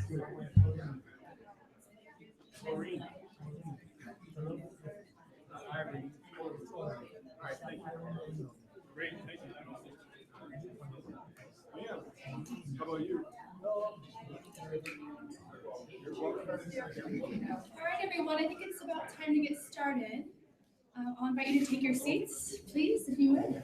Great, thank you. Yeah. How about you? All right, everyone, I think it's about time to get started. I'll invite you to take your seats, please, if you would.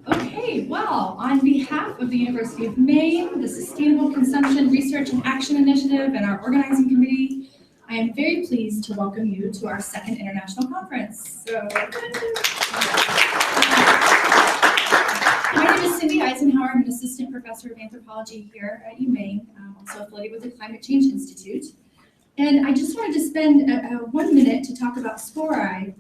Okay, well, on behalf of the University of Maine, the Sustainable Consumption Research and Action Initiative, and our organizing committee, I am very pleased to welcome you to our second international conference. My name is Cindy Eisenhower. I'm an assistant professor of anthropology here at UMaine, also affiliated with the Climate Change Institute. And I just wanted to spend 1 minute to talk about SCORAI.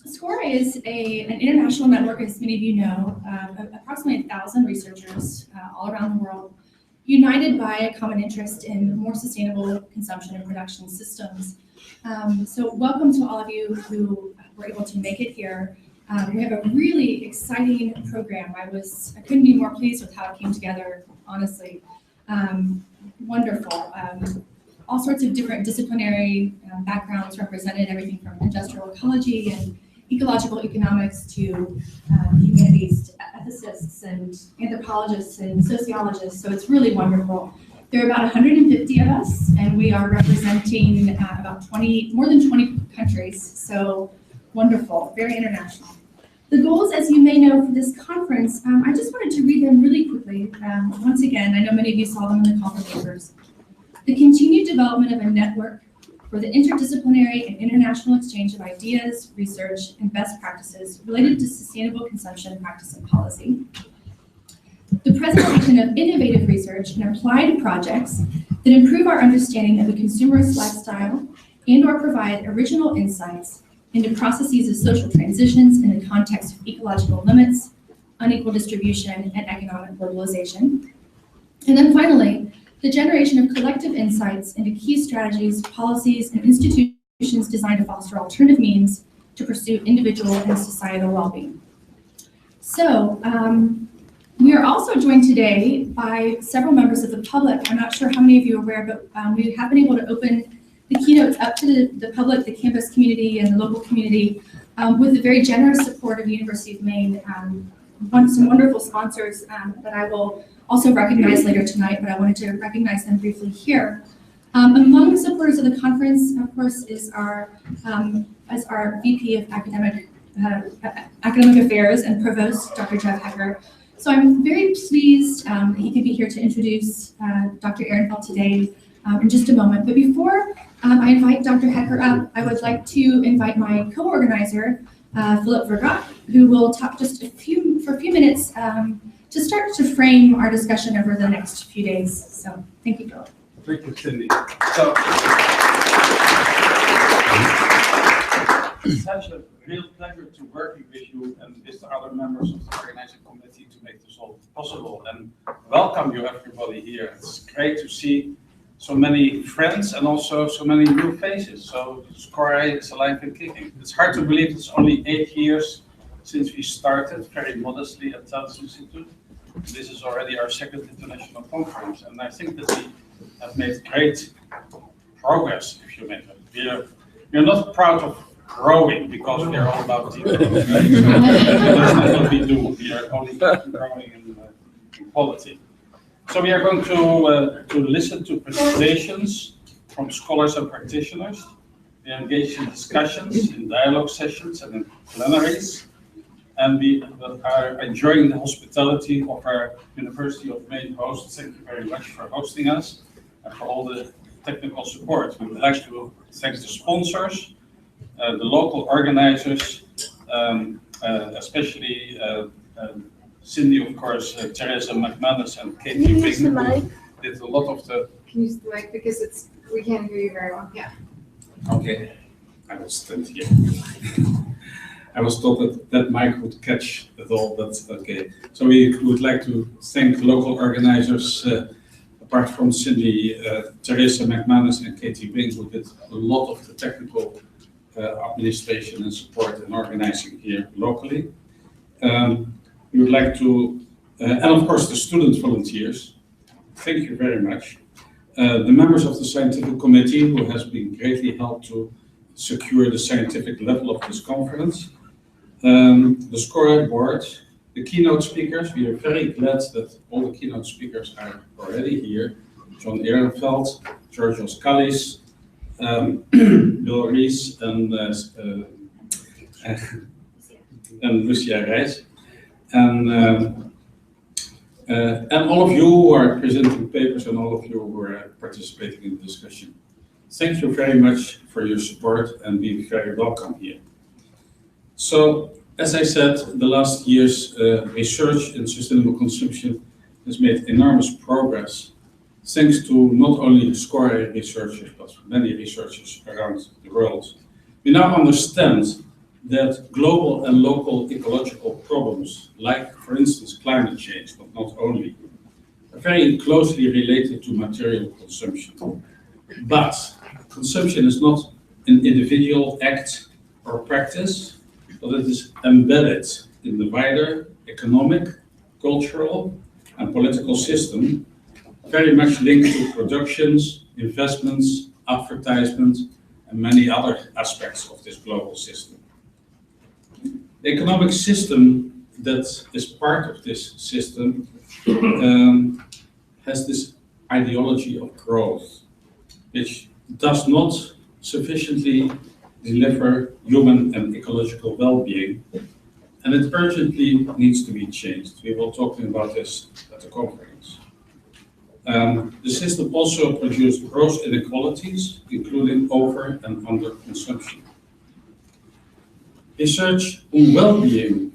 SCORAI is an international network, as many of you know, of approximately 1,000 researchers all around the world, united by a common interest in more sustainable consumption and production systems. So welcome to all of you who were able to make it here. We have a really exciting program. I couldn't be more pleased with how it came together, honestly. Wonderful. All sorts of different disciplinary backgrounds represented, everything from industrial ecology and ecological economics to humanities ethicists and anthropologists and sociologists. So it's really wonderful. There are about 150 of us, and we are representing more than 20 countries. So wonderful, very international. The goals, as you may know, for this conference, I just wanted to read them really quickly. Once again, I know many of you saw them in the call for papers. The continued development of a network for the interdisciplinary and international exchange of ideas, research, and best practices related to sustainable consumption practice and policy. The presentation of innovative research and applied projects that improve our understanding of the consumerist lifestyle and/or provide original insights into processes of social transitions in the context of ecological limits, unequal distribution, and economic globalization. And then finally, the generation of collective insights into key strategies, policies, and institutions designed to foster alternative means to pursue individual and societal well-being. So, we are also joined today by several members of the public. I'm not sure how many of you are aware, but we have been able to open the keynotes up to the public, the campus community, and the local community with the very generous support of the University of Maine. Some wonderful sponsors that I will also recognize later tonight, but I wanted to recognize them briefly here. Among the supporters of the conference, of course, is our VP of Academic Affairs and Provost, Dr. Jeff Hecker. So I'm very pleased that he could be here to introduce Dr. Ehrenfeld today in just a moment. But before I invite Dr. Hecker up, I would like to invite my co-organizer, Philip Vergot, who will talk just for a few minutes to start to frame our discussion over the next few days. So thank you, Philip. Thank you, Cindy. So, it's such a real pleasure to working with you and with the other members of the organizing committee to make this all possible. And welcome you everybody here. It's great to see so many friends and also so many new faces. So SCORAI is alive and kicking. It's hard to believe it's only 8 years since we started very modestly at Tels Institute. This is already our second international conference, and I think that we have made great progress, if you may. We're not proud of growing because we are all about people. Right? So that's not what we do. We are only growing in quality. So we are going to listen to presentations from scholars and practitioners. We engage in discussions, in dialogue sessions, and in plenaries. And we are enjoying the hospitality of our University of Maine hosts. Thank you very much for hosting us and for all the technical support. We would like to thank the sponsors, the local organizers, especially Cindy, of course, Teresa McManus and Katie Can you use the mic? did a lot of the... Can you use the mic because we can't hear you very well. Yeah. Okay, I will stand here. I was told that mic would catch it all, but okay. So we would like to thank local organizers, apart from Cindy, Teresa McManus and Katie Wing, who did a lot of the technical administration and support and organizing here locally. We would like to, and of course the student volunteers, Thank you very much. The members of the scientific committee, who has been greatly helped to secure the scientific level of this conference, the SCORAI board, the keynote speakers. We are very glad that all the keynote speakers are already here. John Ehrenfeld, Georgios Kallis, Bill Rees, and Lucia Reis. And all of you who are presenting papers and all of you who are participating in the discussion. Thank you very much for your support and be very welcome here. So, as I said, the last year's research in sustainable consumption has made enormous progress, thanks to not only SCORAI researchers, but many researchers around the world. We now understand that global and local ecological problems, like, for instance, climate change, but not only, are very closely related to material consumption. But consumption is not an individual act or practice, but it is embedded in the wider economic, cultural, and political system, very much linked to productions, investments, advertisement, and many other aspects of this global system. The economic system that is part of this system has this ideology of growth, which does not sufficiently deliver human and ecological well-being, and it urgently needs to be changed. We will talk about this at the conference. The system also produced gross inequalities, including over and under consumption. Research on well-being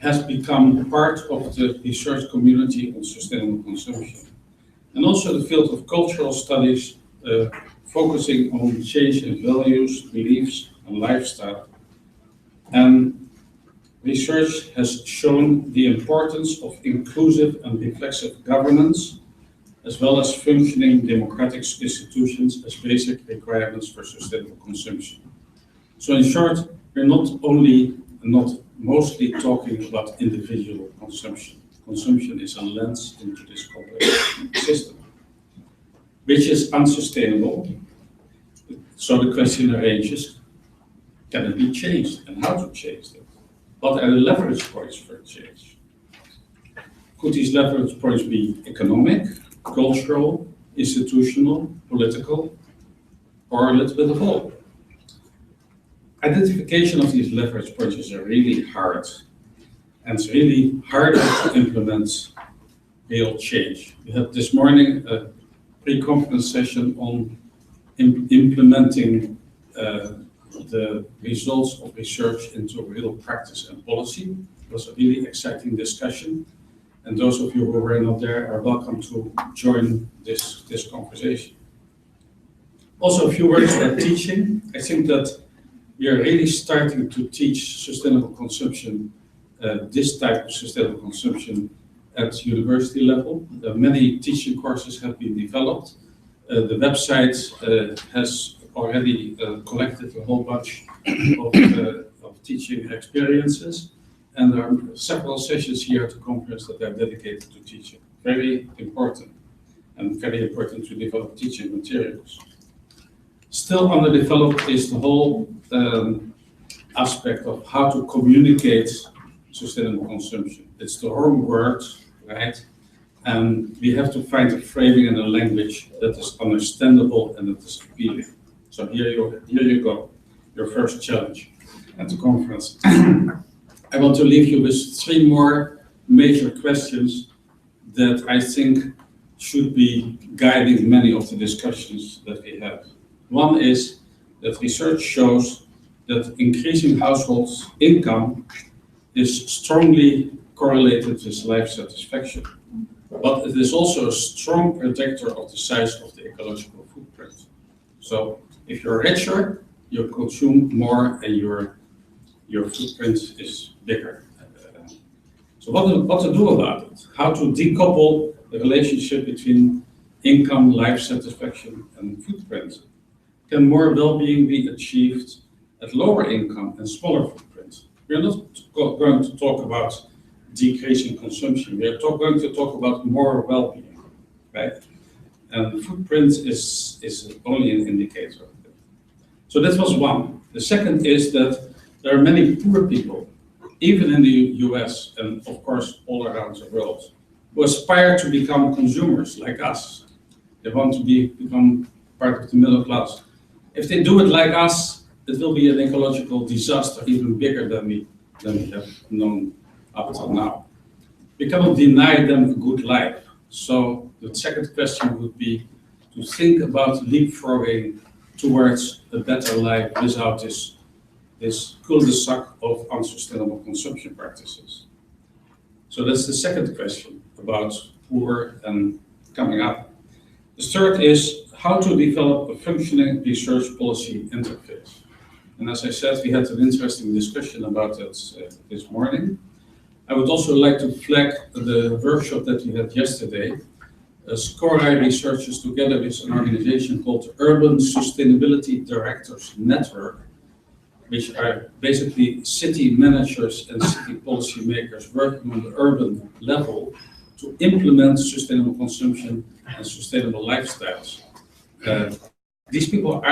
has become part of the research community on sustainable consumption. And also the field of cultural studies, focusing on change in values, beliefs, and lifestyle. And research has shown the importance of inclusive and reflexive governance, as well as functioning democratic institutions as basic requirements for sustainable consumption. So in short, we're not mostly talking about individual consumption. Consumption is a lens into this complex system, which is unsustainable. So the question arises, can it be changed and how to change it? What are the leverage points for change? Could these leverage points be economic, cultural, institutional, political, or a little bit of all? Identification of these leverage points is really hard, and it's really harder to implement real change. We had this morning a pre-conference session on implementing the results of research into real practice and policy. It was a really exciting discussion, and those of you who were not there are welcome to join this conversation. Also, a few words about teaching. I think that we are really starting to teach sustainable consumption, this type of sustainable consumption at university level. Many teaching courses have been developed. The website has already collected a whole bunch of teaching experiences, and there are several sessions here at the conference that are dedicated to teaching. Very important, and very important to develop teaching materials. Still underdeveloped is the whole aspect of how to communicate sustainable consumption. It's the wrong word, right? And we have to find a framing and a language that is understandable and that is appealing. So here you go, your first challenge at the conference. I want to leave you with 3 more major questions that I think should be guiding many of the discussions that we have. One is that research shows that increasing households' income is strongly correlated with life satisfaction, but it is also a strong predictor of the size of the ecological footprint. So if you're richer, you consume more and your footprint is bigger. So what to do about it? How to decouple the relationship between income, life satisfaction, and footprint? Can more well-being be achieved at lower income and smaller footprint? We're not going to talk about decreasing consumption. We are going to talk about more well-being, right? And footprint is only an indicator of it. So that was one. The second is that there are many poor people, even in the US and of course all around the world, who aspire to become consumers like us. They want to become part of the middle class. If they do it like us, it will be an ecological disaster even bigger than we have known up till now. We cannot deny them a good life. So the second question would be to think about leapfrogging towards a better life without this cul-de-sac of unsustainable consumption practices. So that's the second question about poor and coming up. The third is how to develop a functioning research policy interface. And as I said, we had an interesting discussion about that this morning. I would also like to flag the workshop that we had yesterday. SCORAI researchers together with an organization called Urban Sustainability Directors Network, which are basically city managers and city policymakers working on the urban level to implement sustainable consumption and sustainable lifestyles. These people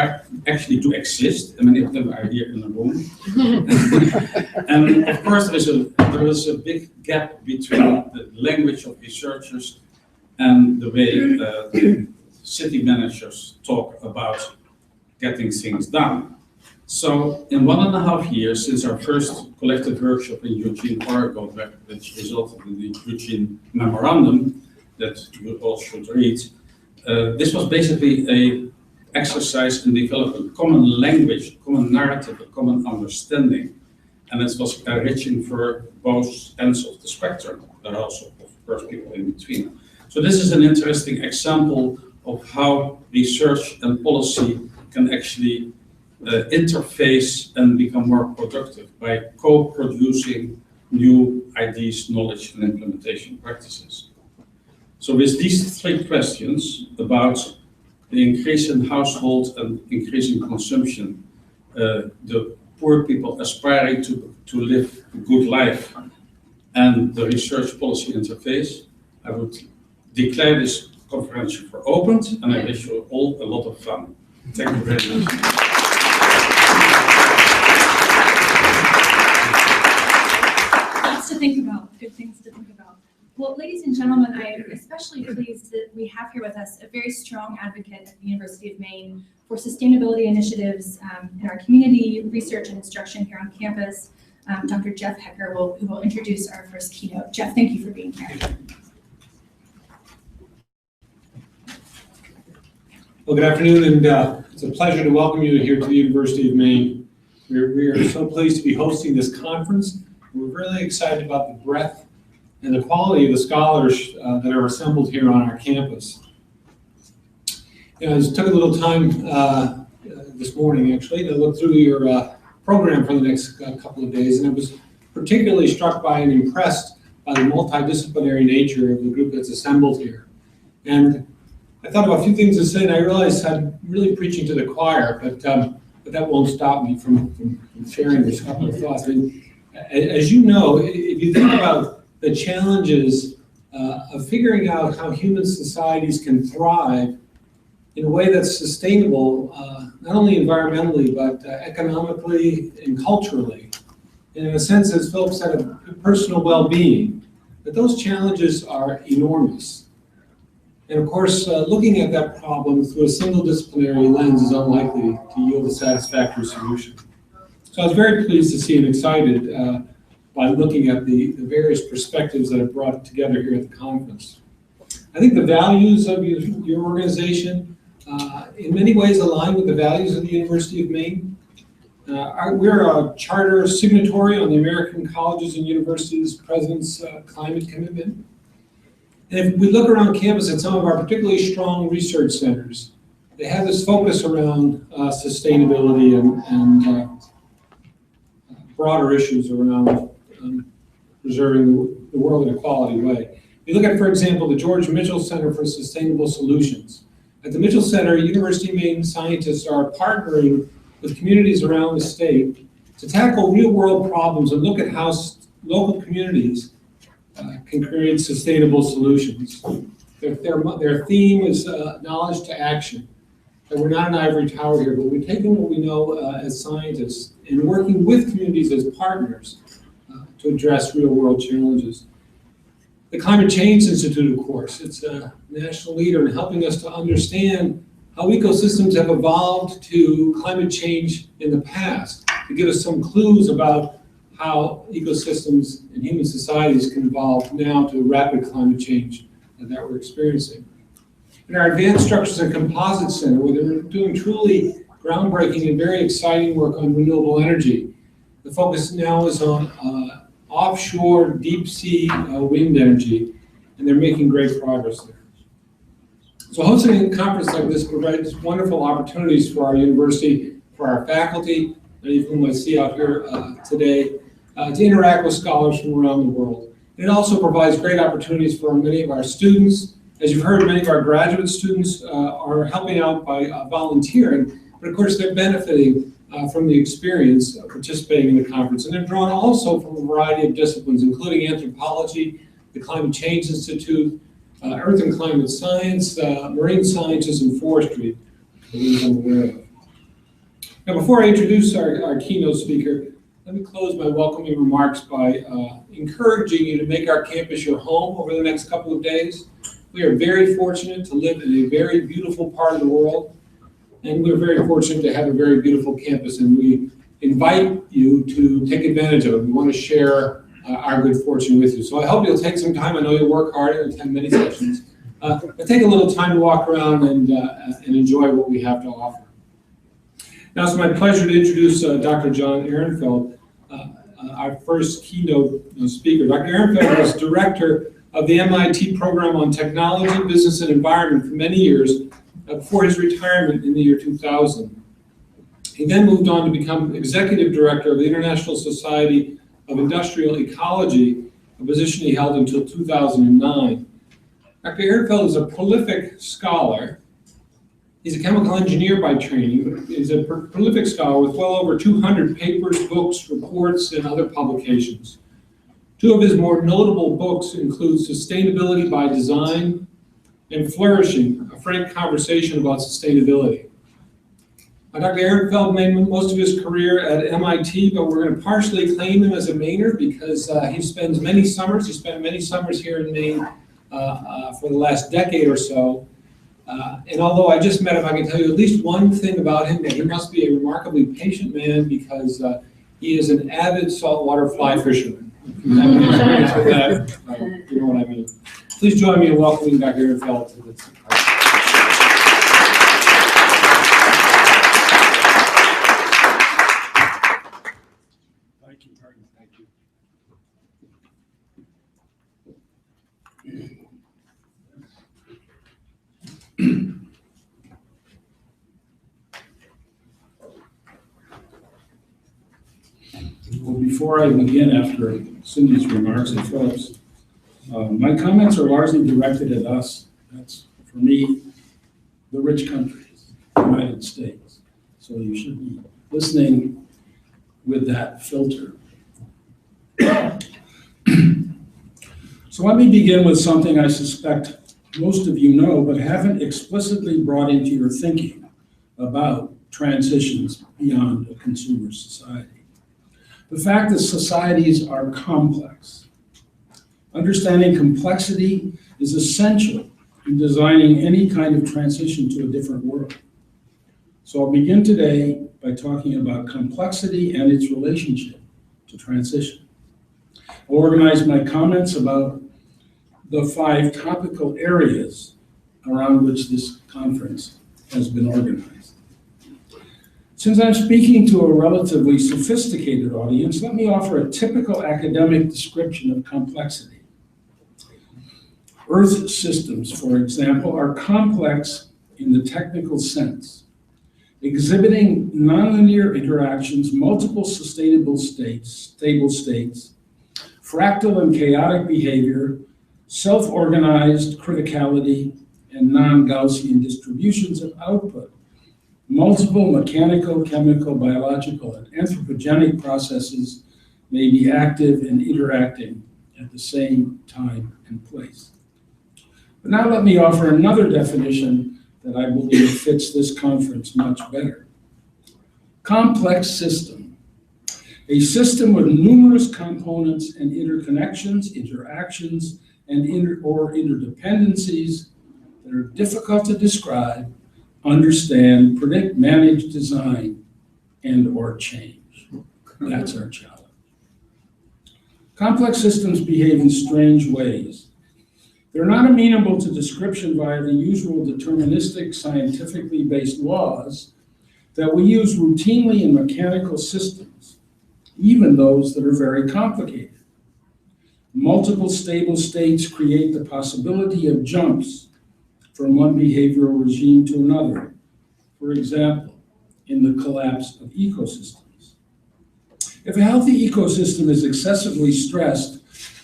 actually do exist, and many of them are here in the room. And of course, there is a big gap between the language of researchers and the way city managers talk about getting things done. So in 1.5 years since our first collective workshop in Eugene, Oregon, which resulted in the Eugene Memorandum that you all should read, this was basically an exercise in developing common language, common narrative, a common understanding. And it was enriching for both ends of the spectrum. There are also, of course, people in between. So this is an interesting example of how research and policy can actually interface and become more productive by co-producing new ideas, knowledge, and implementation practices. So with these three questions about the increase in household and increase in consumption, the poor people aspiring to live a good life, and the research policy interface, I would declare this conference for opened, and I wish you all a lot of fun. Thank you very much. Lots to think about, good things to think about. Well, ladies and gentlemen, I am especially pleased that we have here with us a very strong advocate at the University of Maine for sustainability initiatives in our community, research, and instruction here on campus. Dr. Jeff Hecker who will introduce our first keynote. Jeff, thank you for being here. Well, good afternoon, and it's a pleasure to welcome you here to the University of Maine. We are so pleased to be hosting this conference. We're really excited about the breadth and the quality of the scholars that are assembled here on our campus. You know, I took a little time this morning, actually, to look through your program for the next couple of days, and I was particularly struck by and impressed by the multidisciplinary nature of the group that's assembled here. And I thought about a few things to say, and I realized I'm really preaching to the choir, but that won't stop me from sharing this couple of thoughts. I mean, as you know, if you think about the challenges of figuring out how human societies can thrive in a way that's sustainable, not only environmentally, but economically and culturally, and in a sense, as Philip said, of personal well-being, that those challenges are enormous. And of course, looking at that problem through a single disciplinary lens is unlikely to yield a satisfactory solution. So I was very pleased to see and excited by looking at the various perspectives that are brought together here at the conference. I think the values of your organization in many ways align with the values of the University of Maine. We're a charter signatory on the American Colleges and Universities President's Climate Commitment. And if we look around campus at some of our particularly strong research centers, they have this focus around sustainability and broader issues around preserving the world in a quality way. You look at, for example, the George Mitchell Center for Sustainable Solutions. At the Mitchell Center, University of Maine scientists are partnering with communities around the state to tackle real-world problems and look at how local communities can create sustainable solutions. Their theme is knowledge to action. And we're not an ivory tower here, but we're taking what we know as scientists and working with communities as partners to address real-world challenges. The Climate Change Institute, of course, it's a national leader in helping us to understand how ecosystems have evolved to climate change in the past, to give us some clues about how ecosystems and human societies can evolve now to rapid climate change that we're experiencing. In our Advanced Structures and Composites Center, where they're doing truly groundbreaking and very exciting work on renewable energy, the focus now is on offshore deep sea wind energy, and they're making great progress there. So hosting a conference like this provides wonderful opportunities for our university, for our faculty, many of whom I see out here today, to interact with scholars from around the world. It also provides great opportunities for many of our students. As you've heard, many of our graduate students are helping out by volunteering, but of course they're benefiting from the experience of participating in the conference. And they're drawn also from a variety of disciplines, including anthropology, the Climate Change Institute, Earth and Climate Science, Marine Sciences, and Forestry, that I'm aware of. Now, before I introduce our keynote speaker, let me close my welcoming remarks by encouraging you to make our campus your home over the next couple of days. We are very fortunate to live in a very beautiful part of the world, and we're very fortunate to have a very beautiful campus, and we invite you to take advantage of it. We want to share our good fortune with you. So I hope you'll take some time. I know you'll work hard and attend many sessions, but take a little time to walk around and enjoy what we have to offer. Now it's my pleasure to introduce Dr. John Ehrenfeld, our first keynote speaker. Dr. Ehrenfeld was director of the MIT program on technology, business, and environment for many years before his retirement in the year 2000. He then moved on to become executive director of the International Society of Industrial Ecology, a position he held until 2009. Dr. Ehrenfeld is a prolific scholar. He's a chemical engineer by training, but he's a prolific scholar with well over 200 papers, books, reports, and other publications. Two of his more notable books include Sustainability by Design and Flourishing, a frank conversation about sustainability. Dr. Ehrenfeld made most of his career at MIT, but we're going to partially claim him as a Mainer because he spent many summers here in Maine for the last decade or so. And although I just met him, I can tell you at least one thing about him, that he must be a remarkably patient man because he is an avid saltwater fly fisherman. If you have any experience with that, you know what I mean. Please join me in welcoming Dr. Ehrenfeld to this. Thank you very much. Thank you. Well, before I begin, after Cindy's remarks and Philip's, my comments are largely directed at us. That's, for me, the rich countries, the United States. So you should be listening with that filter. So let me begin with something I suspect most of you know, but haven't explicitly brought into your thinking about transitions beyond a consumer society. The fact that societies are complex. Understanding complexity is essential in designing any kind of transition to a different world. So I'll begin today by talking about complexity and its relationship to transition. I'll organize my comments about the 5 topical areas around which this conference has been organized. Since I'm speaking to a relatively sophisticated audience, let me offer a typical academic description of complexity. Earth systems, for example, are complex in the technical sense, exhibiting nonlinear interactions, multiple sustainable states, stable states, fractal and chaotic behavior, self-organized criticality, and non-Gaussian distributions of output. Multiple mechanical, chemical, biological, and anthropogenic processes may be active and interacting at the same time and place. But now let me offer another definition that I believe fits this conference much better. Complex system. A system with numerous components and interconnections, interactions, and interdependencies that are difficult to describe, understand, predict, manage, design, and or change. That's our challenge. Complex systems behave in strange ways. They're not amenable to description via the usual deterministic, scientifically based laws that we use routinely in mechanical systems, even those that are very complicated. Multiple stable states create the possibility of jumps from one behavioral regime to another. For example, in the collapse of ecosystems. If a healthy ecosystem is excessively stressed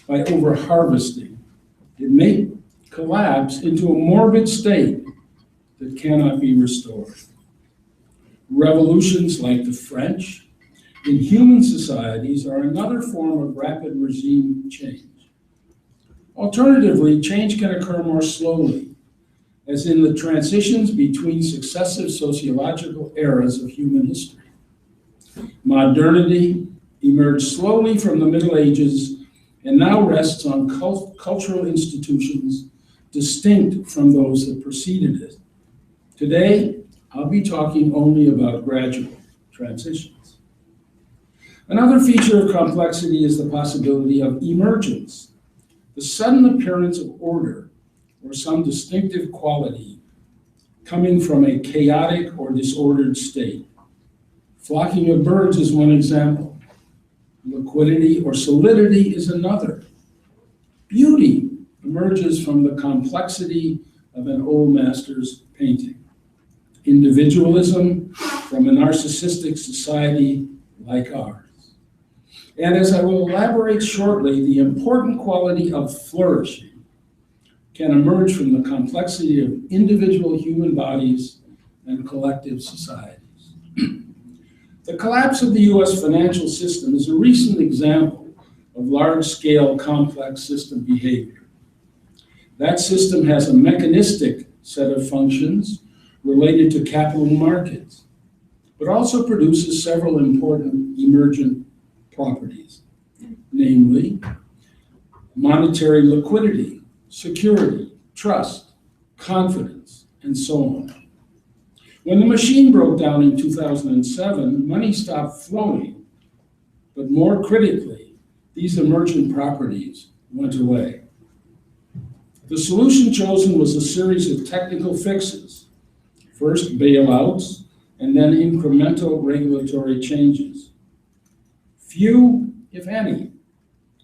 by overharvesting, it may collapse into a morbid state that cannot be restored. Revolutions like the French in human societies are another form of rapid regime change. Alternatively, change can occur more slowly, as in the transitions between successive sociological eras of human history. Modernity emerged slowly from the Middle Ages and now rests on cultural institutions distinct from those that preceded it. Today, I'll be talking only about gradual transitions. Another feature of complexity is the possibility of emergence, the sudden appearance of order or some distinctive quality coming from a chaotic or disordered state. Flocking of birds is one example. Liquidity or solidity is another. Beauty emerges from the complexity of an old master's painting. Individualism from a narcissistic society like ours. And as I will elaborate shortly, the important quality of flourishing can emerge from the complexity of individual human bodies and collective societies. The collapse of the US financial system is a recent example of large-scale complex system behavior. That system has a mechanistic set of functions related to capital markets, but also produces several important emergent properties, namely monetary liquidity, security, trust, confidence, and so on. When the machine broke down in 2007, money stopped flowing, but more critically, these emergent properties went away. The solution chosen was a series of technical fixes, first bailouts, and then incremental regulatory changes. Few, if any,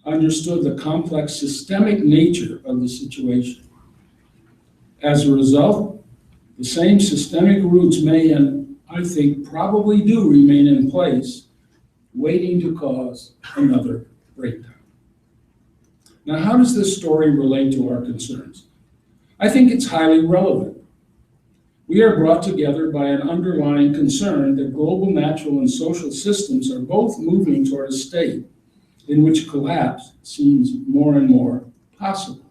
understood the complex systemic nature of the situation. As a result, the same systemic roots may, and I think probably do, remain in place, waiting to cause another breakdown. Now, how does this story relate to our concerns? I think it's highly relevant. We are brought together by an underlying concern that global natural and social systems are both moving toward a state in which collapse seems more and more possible.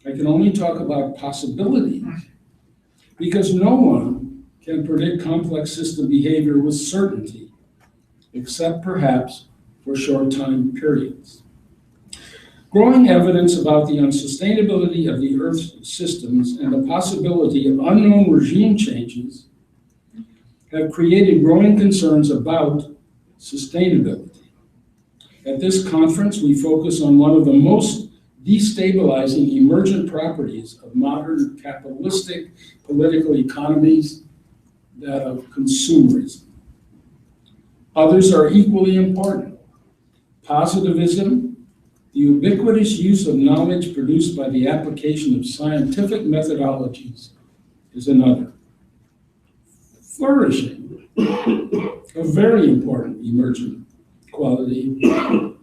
I can only talk about possibilities because no one can predict complex system behavior with certainty, except perhaps for short time periods. Growing evidence about the unsustainability of the Earth's systems and the possibility of unknown regime changes have created growing concerns about sustainability. At this conference, we focus on one of the most destabilizing emergent properties of modern capitalistic political economies, that of consumerism. Others are equally important. Positivism, the ubiquitous use of knowledge produced by the application of scientific methodologies, is another. Flourishing, a very important emergent quality,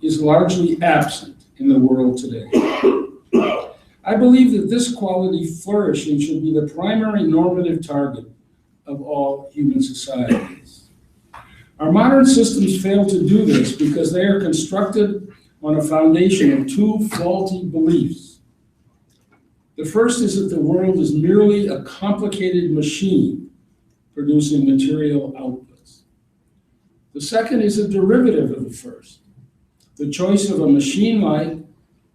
is largely absent in the world today. I believe that this quality, flourishing, should be the primary normative target of all human societies. Our modern systems fail to do this because they are constructed on a foundation of two faulty beliefs. The first is that the world is merely a complicated machine producing material outputs. The second is a derivative of the first, the choice of a machine-like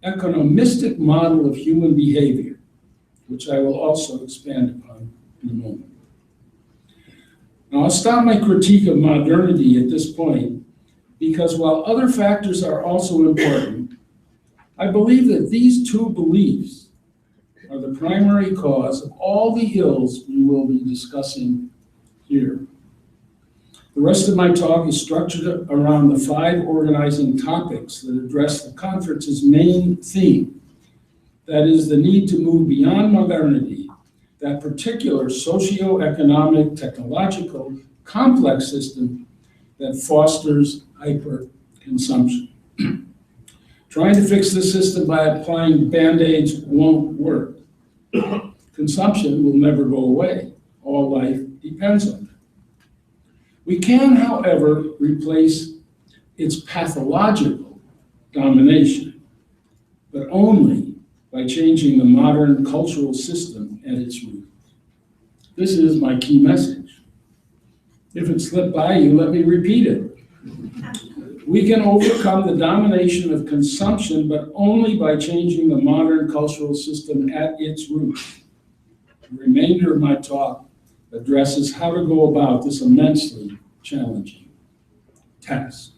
economistic model of human behavior, which I will also expand upon in a moment. Now, I'll stop my critique of modernity at this point, because while other factors are also important, I believe that these two beliefs are the primary cause of all the ills we will be discussing here. The rest of my talk is structured around the 5 organizing topics that address the conference's main theme. That is the need to move beyond modernity, that particular socio-economic, technological, complex system that fosters hyper-consumption. Trying to fix the system by applying Band-Aids won't work. Consumption will never go away. All life depends on it. We can, however, replace its pathological domination, but only by changing the modern cultural system at its root. This is my key message. If it slipped by you, let me repeat it. We can overcome the domination of consumption, but only by changing the modern cultural system at its root. The remainder of my talk addresses how to go about this immensely challenging task.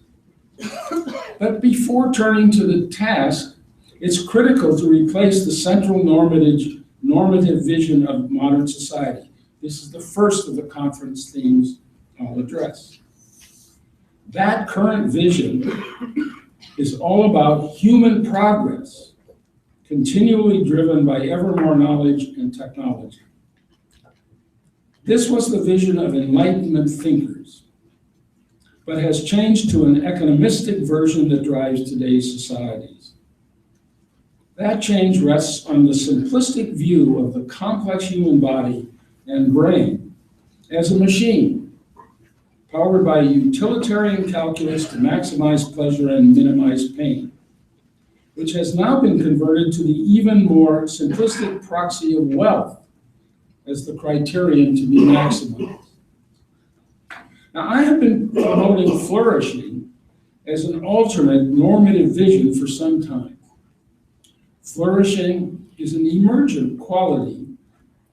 But before turning to the task, it's critical to replace the central normative vision of modern society. This is the first of the conference themes I'll address. That current vision is all about human progress, continually driven by ever more knowledge and technology. This was the vision of Enlightenment thinkers, but has changed to an economistic version that drives today's societies. That change rests on the simplistic view of the complex human body and brain as a machine, powered by utilitarian calculus to maximize pleasure and minimize pain, which has now been converted to the even more simplistic proxy of wealth as the criterion to be maximized. Now, I have been promoting flourishing as an alternate normative vision for some time. Flourishing is an emergent quality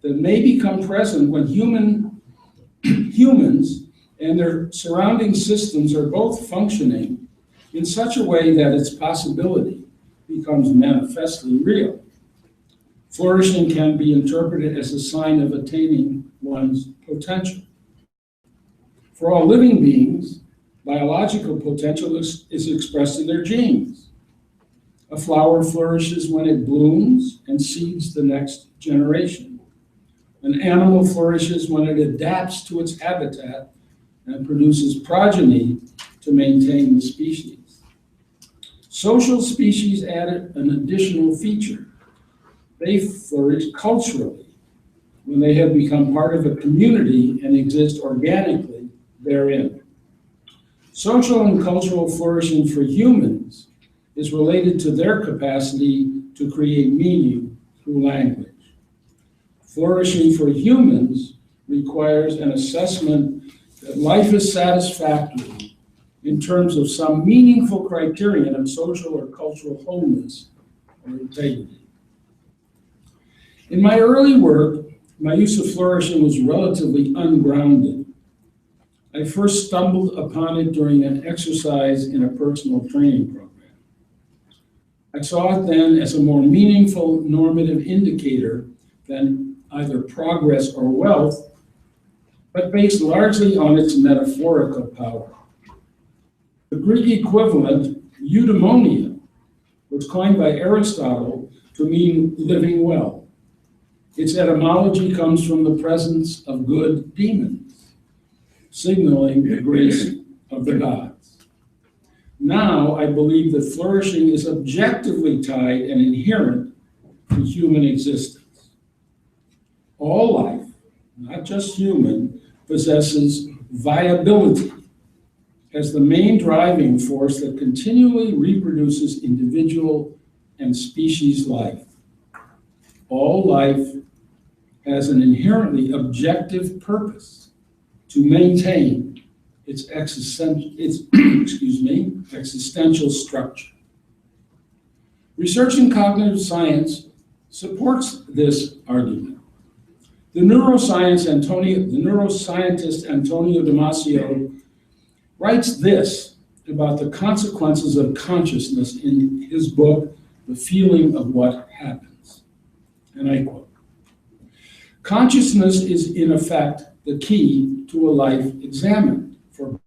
that may become present when humans and their surrounding systems are both functioning in such a way that its possibility becomes manifestly real. Flourishing can be interpreted as a sign of attaining one's potential. For all living beings, biological potential is expressed in their genes. A flower flourishes when it blooms and seeds the next generation. An animal flourishes when it adapts to its habitat and produces progeny to maintain the species. Social species added an additional feature. They flourish culturally when they have become part of a community and exist organically therein. Social and cultural flourishing for humans is related to their capacity to create meaning through language. Flourishing for humans requires an assessment that life is satisfactory in terms of some meaningful criterion of social or cultural wholeness or integrity. In my early work, my use of flourishing was relatively ungrounded. I first stumbled upon it during an exercise in a personal training program. I saw it then as a more meaningful normative indicator than either progress or wealth, but based largely on its metaphorical power. The Greek equivalent, eudaimonia, was coined by Aristotle to mean living well. Its etymology comes from the presence of good demons, signaling the grace of the gods. Now, I believe that flourishing is objectively tied and inherent to human existence. All life, not just human, possesses viability as the main driving force that continually reproduces individual and species life. All life has an inherently objective purpose to maintain its existential structure. Research in cognitive science supports this argument. The neuroscientist Antonio Damasio writes this about the consequences of consciousness in his book, The Feeling of What Happens. And I quote, "Consciousness is in effect the key to a life examined for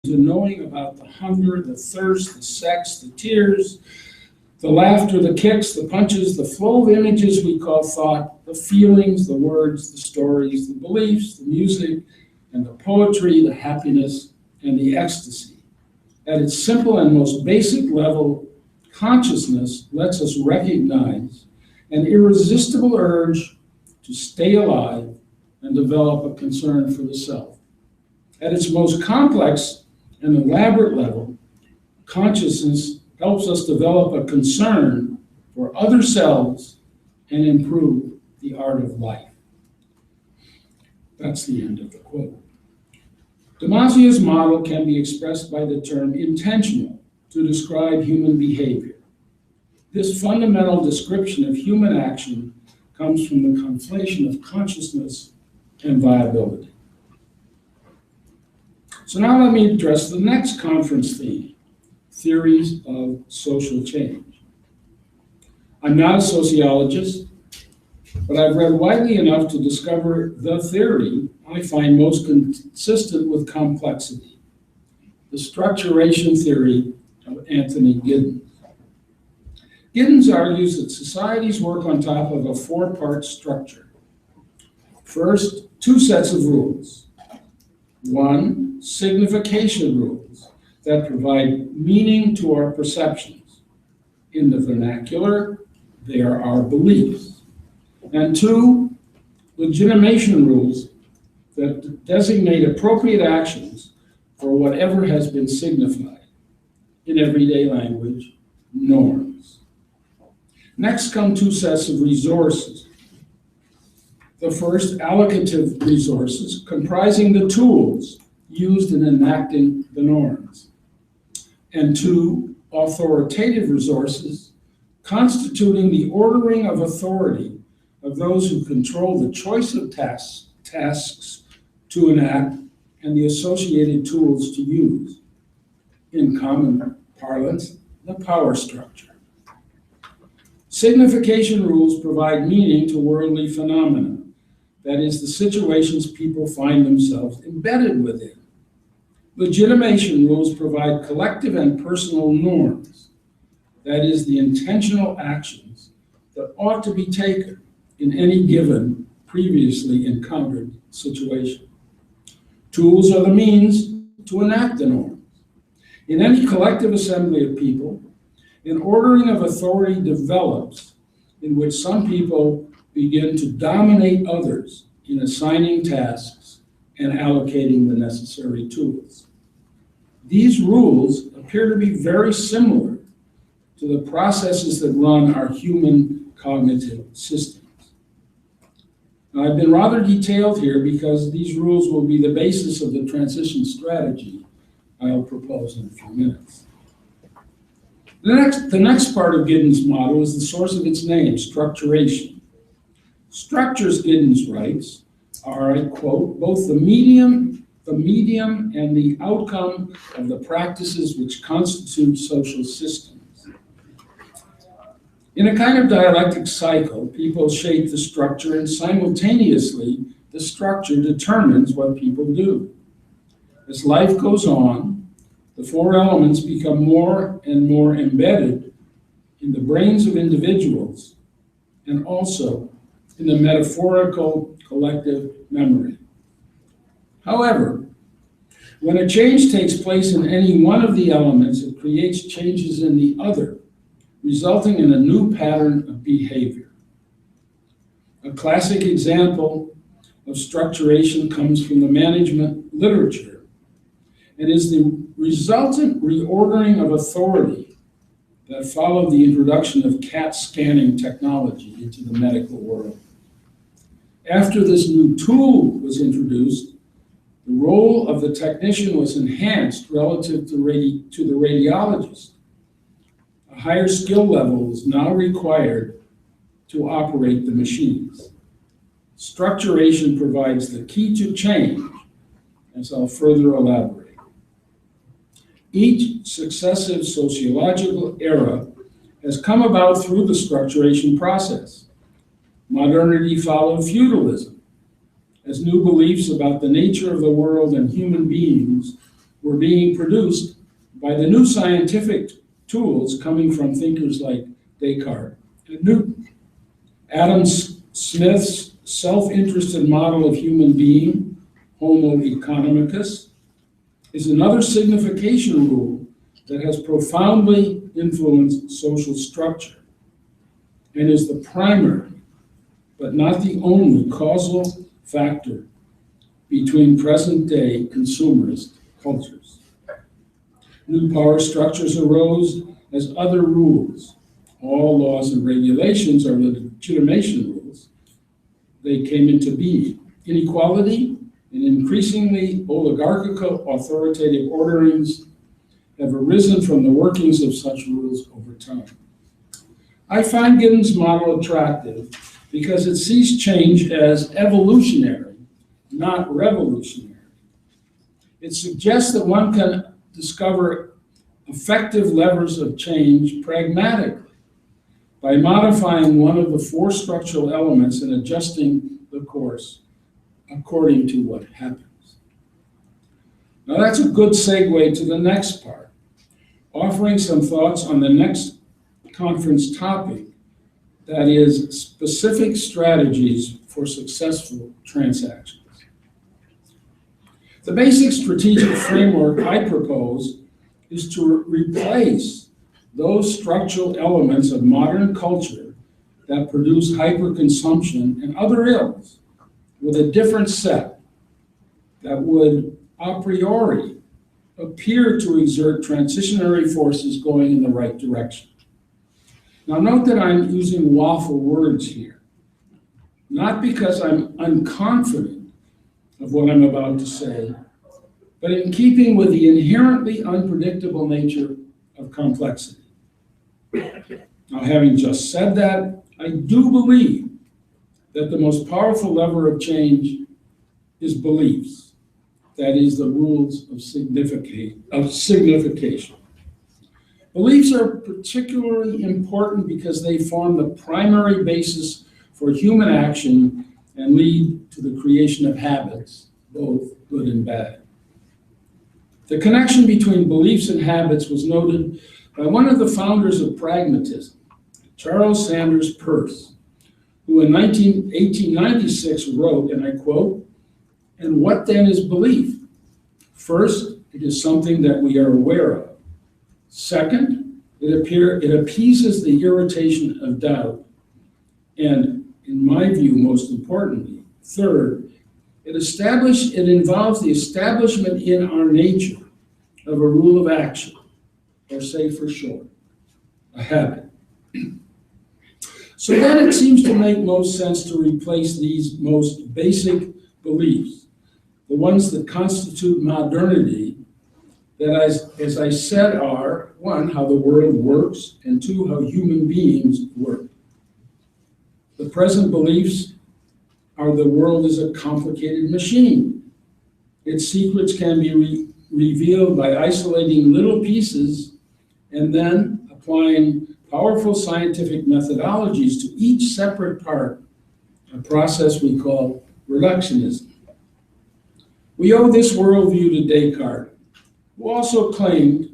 to knowing about the hunger, the thirst, the sex, the tears, the laughter, the kicks, the punches, the flow of images we call thought, the feelings, the words, the stories, the beliefs, the music, and the poetry, the happiness, and the ecstasy. At its simple and most basic level, consciousness lets us recognize an irresistible urge to stay alive and develop a concern for the self. At its most complex and elaborate level, consciousness helps us develop a concern for other selves and improve the art of life." That's the end of the quote. Damasio's model can be expressed by the term intentional to describe human behavior. This fundamental description of human action comes from the conflation of consciousness and viability. So now let me address the next conference theme, theories of social change. I'm not a sociologist, but I've read widely enough to discover the theory I find most consistent with complexity, the structuration theory of Anthony Giddens. Giddens argues that societies work on top of a four-part structure. First, two sets of rules. One, signification rules that provide meaning to our perceptions. In the vernacular, they are our beliefs. And two, legitimation rules that designate appropriate actions for whatever has been signified. In everyday language, norms. Next come two sets of resources. The first, allocative resources, comprising the tools used in enacting the norms. And two, authoritative resources, constituting the ordering of authority of those who control the choice of tasks to enact and the associated tools to use. In common parlance, the power structure. Signification rules provide meaning to worldly phenomena, that is, the situations people find themselves embedded within. Legitimation rules provide collective and personal norms, that is, the intentional actions that ought to be taken in any given previously encountered situation. Tools are the means to enact the norms. In any collective assembly of people, an ordering of authority develops in which some people begin to dominate others in assigning tasks and allocating the necessary tools. These rules appear to be very similar to the processes that run our human cognitive systems. Now, I've been rather detailed here because these rules will be the basis of the transition strategy I'll propose in a few minutes. The next part of Giddens' model is the source of its name, structuration. Structures, Giddens writes, are, I quote, both the medium and the outcome of the practices which constitute social systems. In a kind of dialectic cycle, people shape the structure, and simultaneously, the structure determines what people do. As life goes on, the four elements become more and more embedded in the brains of individuals and also in the metaphorical collective memory. However, when a change takes place in any one of the elements, it creates changes in the other, resulting in a new pattern of behavior. A classic example of structuration comes from the management literature and is the resultant reordering of authority that followed the introduction of CAT scanning technology into the medical world. After this new tool was introduced, the role of the technician was enhanced relative to the radiologist. A higher skill level is now required to operate the machines. Structuration provides the key to change, as I'll further elaborate. Each successive sociological era has come about through the structuration process. Modernity followed feudalism, as new beliefs about the nature of the world and human beings were being produced by the new scientific tools coming from thinkers like Descartes and Newton. Adam Smith's self-interested model of human being, Homo economicus, is another signification rule that has profoundly influenced social structure and is the primary, but not the only, causal factor between present-day consumerist cultures. New power structures arose as other rules. All laws and regulations are legitimation rules. They came into being. Inequality and increasingly oligarchical authoritative orderings have arisen from the workings of such rules over time. I find Giddens' model attractive because it sees change as evolutionary, not revolutionary. It suggests that one can discover effective levers of change pragmatically by modifying one of the four structural elements and adjusting the course according to what happens. Now that's a good segue to the next part, offering some thoughts on the next conference topic, that is specific strategies for successful transactions. The basic strategic framework I propose is to replace those structural elements of modern culture that produce hyperconsumption and other ills with a different set that would a priori appear to exert transitionary forces going in the right direction. Now note that I'm using waffle words here, not because I'm unconfident of what I'm about to say, but in keeping with the inherently unpredictable nature of complexity. Now, having just said that, I do believe that the most powerful lever of change is beliefs, that is, the rules of signification. Beliefs are particularly important because they form the primary basis for human action and lead to the creation of habits, both good and bad. The connection between beliefs and habits was noted by one of the founders of pragmatism, Charles Sanders Peirce, who in 1896 wrote, and I quote, "And what then is belief? First, it is something that we are aware of. Second, it appeases the irritation of doubt. And in my view, most importantly, third, it involves the establishment in our nature of a rule of action, or say for short, a habit." So then it seems to make most sense to replace these most basic beliefs, the ones that constitute modernity, that as I said are, one, how the world works, and two, how human beings work. The present beliefs are the world is a complicated machine. Its secrets can be revealed by isolating little pieces and then applying powerful scientific methodologies to each separate part, a process we call reductionism. We owe this worldview to Descartes, who also claimed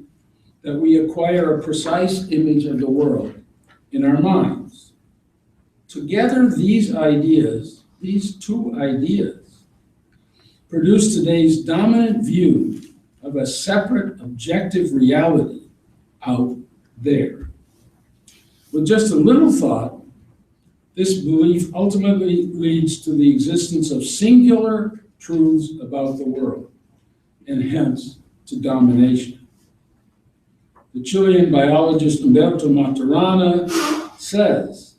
that we acquire a precise image of the world in our minds. Together, these two ideas, produce today's dominant view of a separate objective reality out there. With just a little thought, This belief ultimately leads to the existence of singular truths about the world, and hence to domination. The Chilean biologist Humberto Maturana says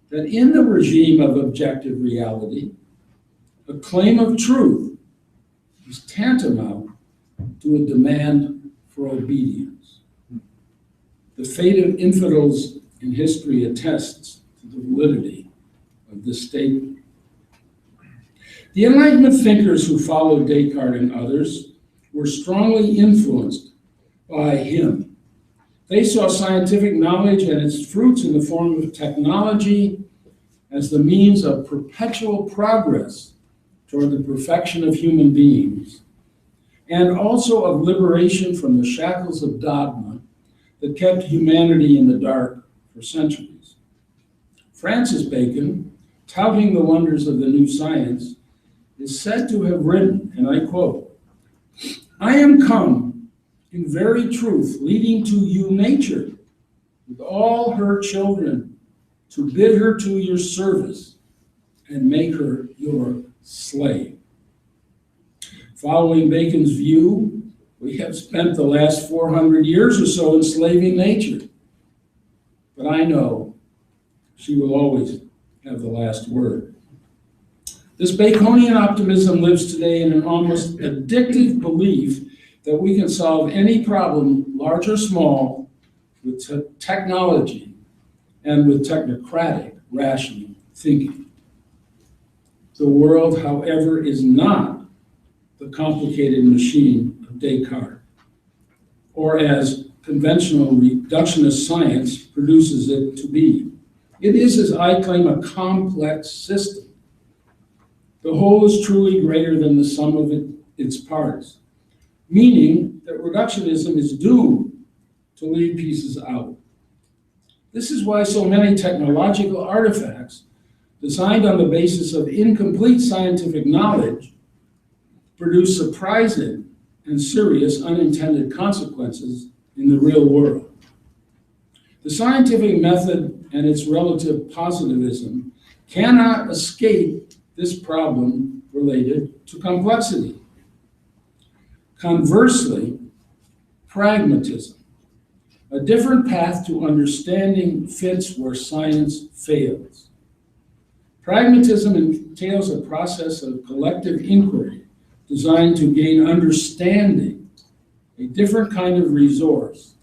that in the regime of objective reality, a claim of truth is tantamount to a demand for obedience. The fate of infidels in history attests to the validity of this statement. The Enlightenment thinkers who followed Descartes and others were strongly influenced by him. They saw scientific knowledge and its fruits in the form of technology as the means of perpetual progress toward the perfection of human beings, and also of liberation from the shackles of dogma that kept humanity in the dark for centuries. Francis Bacon, touting the wonders of the new science, is said to have written, and I quote, "I am come in very truth, leading to you nature with all her children, to bid her to your service and make her your slave." Following Bacon's view, we have spent the last 400 years or so enslaving nature. But I know she will always have the last word. This Baconian optimism lives today in an almost addictive belief that we can solve any problem, large or small, with technology and with technocratic, rational thinking. The world, however, is not the complicated machine of Descartes, or as conventional reductionist science produces it to be. It is, as I claim, a complex system. The whole is truly greater than the sum of its parts, meaning that reductionism is doomed to leave pieces out. This is why so many technological artifacts designed on the basis of incomplete scientific knowledge produce surprising and serious unintended consequences in the real world. The scientific method and its relative positivism cannot escape this problem related to complexity. Conversely, pragmatism, a different path to understanding, fits where science fails. Pragmatism entails a process of collective inquiry designed to gain understanding, a different kind of resource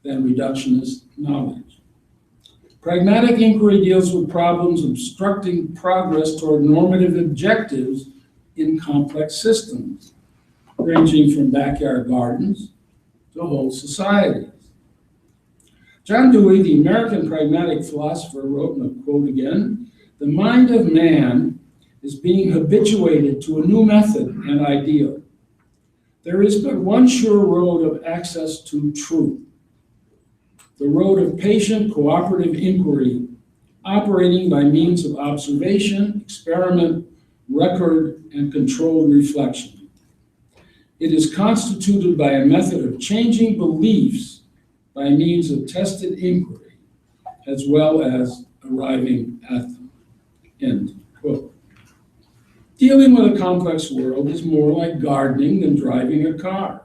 than reductionist knowledge. Pragmatic inquiry deals with problems obstructing progress toward normative objectives in complex systems, ranging from backyard gardens to whole societies. John Dewey, the American pragmatic philosopher, wrote, and I'll quote again, "The mind of man is being habituated to a new method and ideal. There is but one sure road of access to truth, the road of patient cooperative inquiry, operating by means of observation, experiment, record, and controlled reflection. It is constituted by a method of changing beliefs by means of tested inquiry, as well as arriving at them." End quote. Dealing with a complex world is more like gardening than driving a car.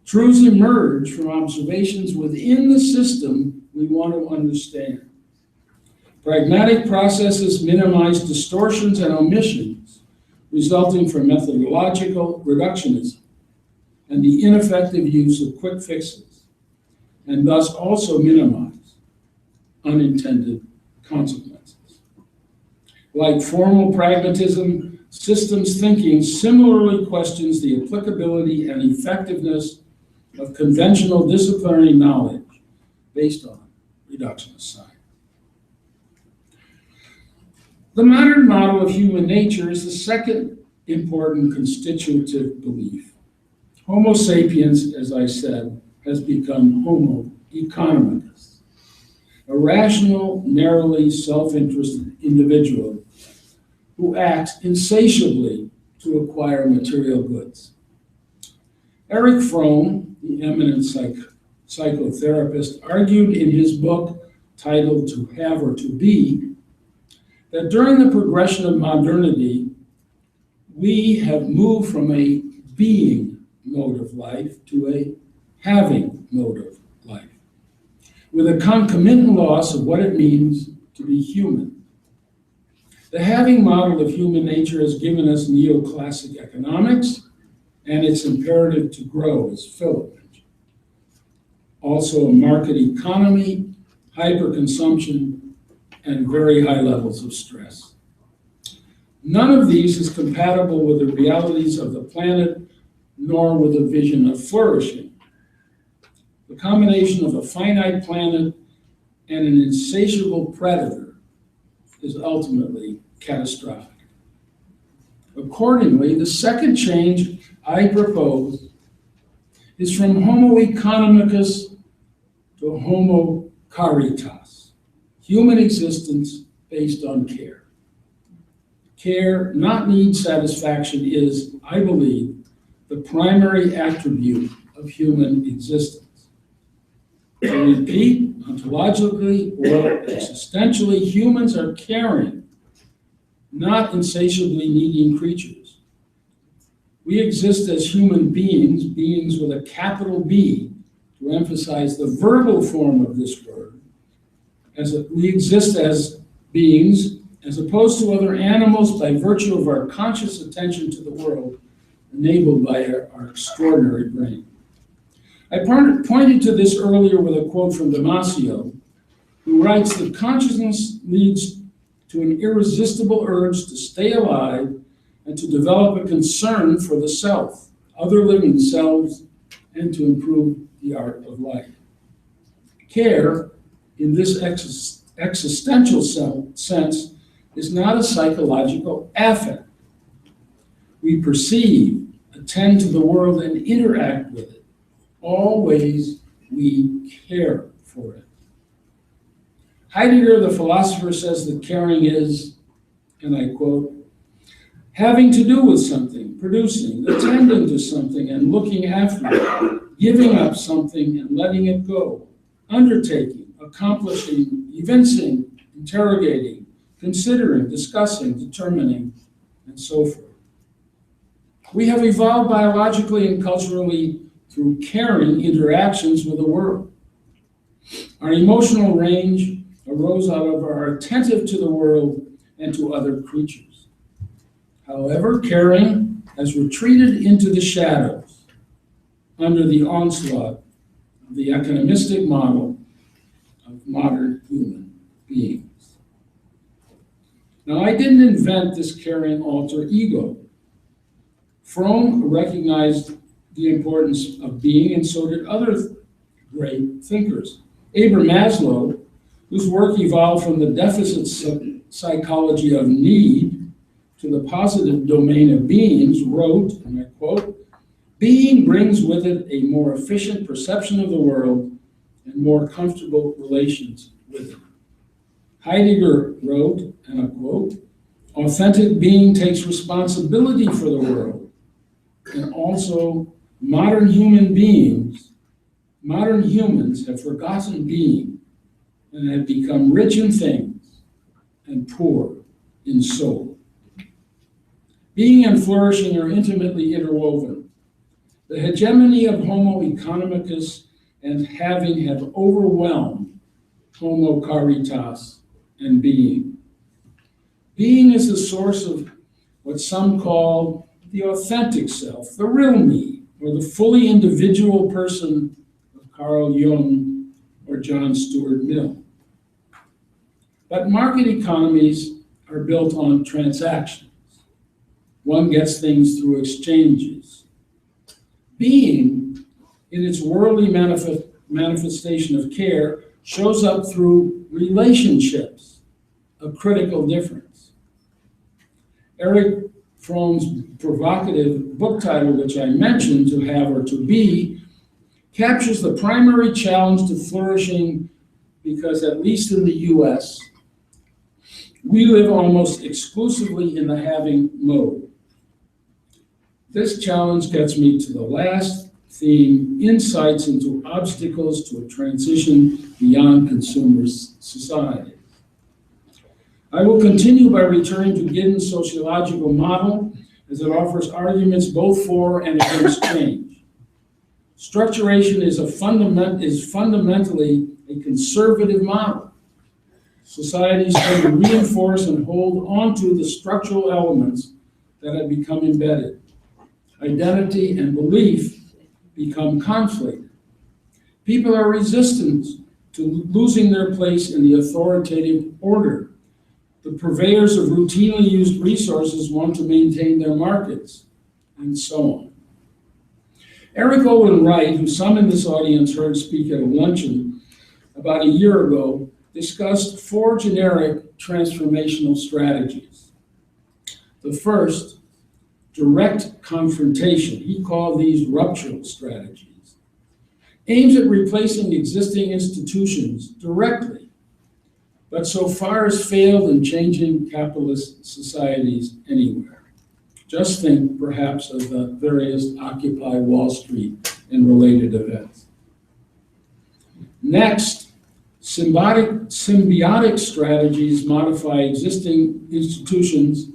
Truths emerge from observations within the system we want to understand. Pragmatic processes minimize distortions and omissions resulting from methodological reductionism and the ineffective use of quick fixes, and thus also minimize unintended consequences. Like formal pragmatism, systems thinking similarly questions the applicability and effectiveness of conventional disciplinary knowledge based on reductionist science. The modern model of human nature is the second important constitutive belief. Homo sapiens, as I said, has become Homo economicus, a rational, narrowly self-interested individual who acts insatiably to acquire material goods. Erich Fromm, the eminent psychotherapist, argued in his book titled To Have or to Be, that during the progression of modernity, we have moved from a being mode of life to a having mode of life, with a concomitant loss of what it means to be human. The having model of human nature has given us neoclassic economics and its imperative to grow, as Philip mentioned. Also a market economy, hyperconsumption, and very high levels of stress. None of these is compatible with the realities of the planet, nor with a vision of flourishing. The combination of a finite planet and an insatiable predator is ultimately catastrophic. Accordingly, the second change I propose is from Homo economicus to Homo caritas, human existence based on care. Care, not need satisfaction, is, I believe, the primary attribute of human existence. To repeat, ontologically or existentially, humans are caring, not insatiably needing creatures. We exist as human beings, beings with a capital B, to emphasize the verbal form of this word. We exist as beings, as opposed to other animals, by virtue of our conscious attention to the world, enabled by our extraordinary brain. I pointed to this earlier with a quote from Damasio, who writes that consciousness leads to an irresistible urge to stay alive and to develop a concern for the self, other living selves, and to improve the art of life. Care, in this existential sense, is not a psychological affect. We perceive, attend to the world, and interact with it. Always we care for it. Heidegger, the philosopher, says that caring is, and I quote, having to do with something, producing, attending to something and looking after it, giving up something and letting it go, undertaking, accomplishing, evincing, interrogating, considering, discussing, determining, and so forth. We have evolved biologically and culturally through caring interactions with the world. Our emotional range arose out of our attentive to the world and to other creatures. However, caring has retreated into the shadows under the onslaught of the economistic model of modern human beings. Now, I didn't invent this caring alter ego. Fromm recognized the importance of being, and so did other great thinkers. Abraham Maslow, whose work evolved from the deficit psychology of need to the positive domain of beings, wrote, and I quote, "Being brings with it a more efficient perception of the world and more comfortable relations with it." Heidegger wrote, and I quote, "Authentic being takes responsibility for the world, and also modern humans have forgotten being and have become rich in things and poor in soul." Being and flourishing are intimately interwoven. The hegemony of Homo economicus and having have overwhelmed Homo caritas and being. Being is the source of what some call the authentic self, the real me, or the fully individual person of Carl Jung or John Stuart Mill. But market economies are built on transactions. One gets things through exchanges. Being, in its worldly manifestation of care, shows up through relationships, a critical difference. Erich Fromm's provocative book title, which I mentioned, To Have or To Be, captures the primary challenge to flourishing because, at least in the US, we live almost exclusively in the having mode. This challenge gets me to the last theme, insights into obstacles to a transition beyond consumer society. I will continue by returning to Giddens' sociological model, as it offers arguments both for and against change. Structuration is fundamentally a conservative model. Societies tend to reinforce and hold onto the structural elements that have become embedded. Identity and belief become conflict. People are resistant to losing their place in the authoritative order. The purveyors of routinely used resources want to maintain their markets, and so on. Eric Olin Wright, who some in this audience heard speak at a luncheon about a year ago, discussed 4 generic transformational strategies. The first, direct confrontation, he called these ruptural strategies, aims at replacing existing institutions directly, but so far has failed in changing capitalist societies anywhere. Just think, perhaps, of the various Occupy Wall Street and related events. Next, symbiotic strategies modify existing institutions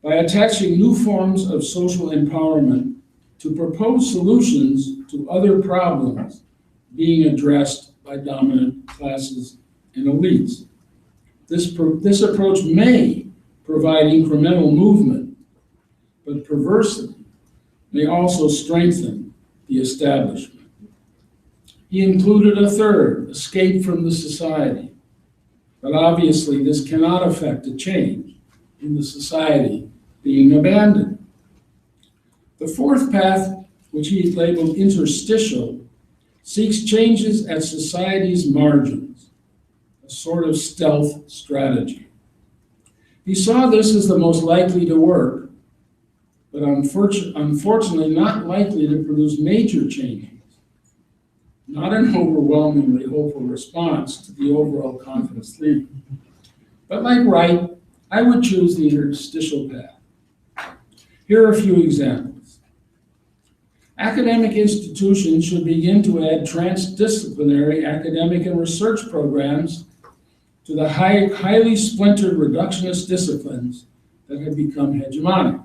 by attaching new forms of social empowerment to propose solutions to other problems being addressed by dominant classes and elites. This approach may provide incremental movement, but perversely may also strengthen the establishment. He included a third, escape from the society. But obviously, this cannot affect a change in the society being abandoned. The fourth path, which he labeled interstitial, seeks changes at society's margins, a sort of stealth strategy. He saw this as the most likely to work, but unfortunately not likely to produce major changes, not an overwhelmingly hopeful response to the overall confidence theme. But like Wright, I would choose the interstitial path. Here are a few examples. Academic institutions should begin to add transdisciplinary academic and research programs to the highly splintered reductionist disciplines that have become hegemonic.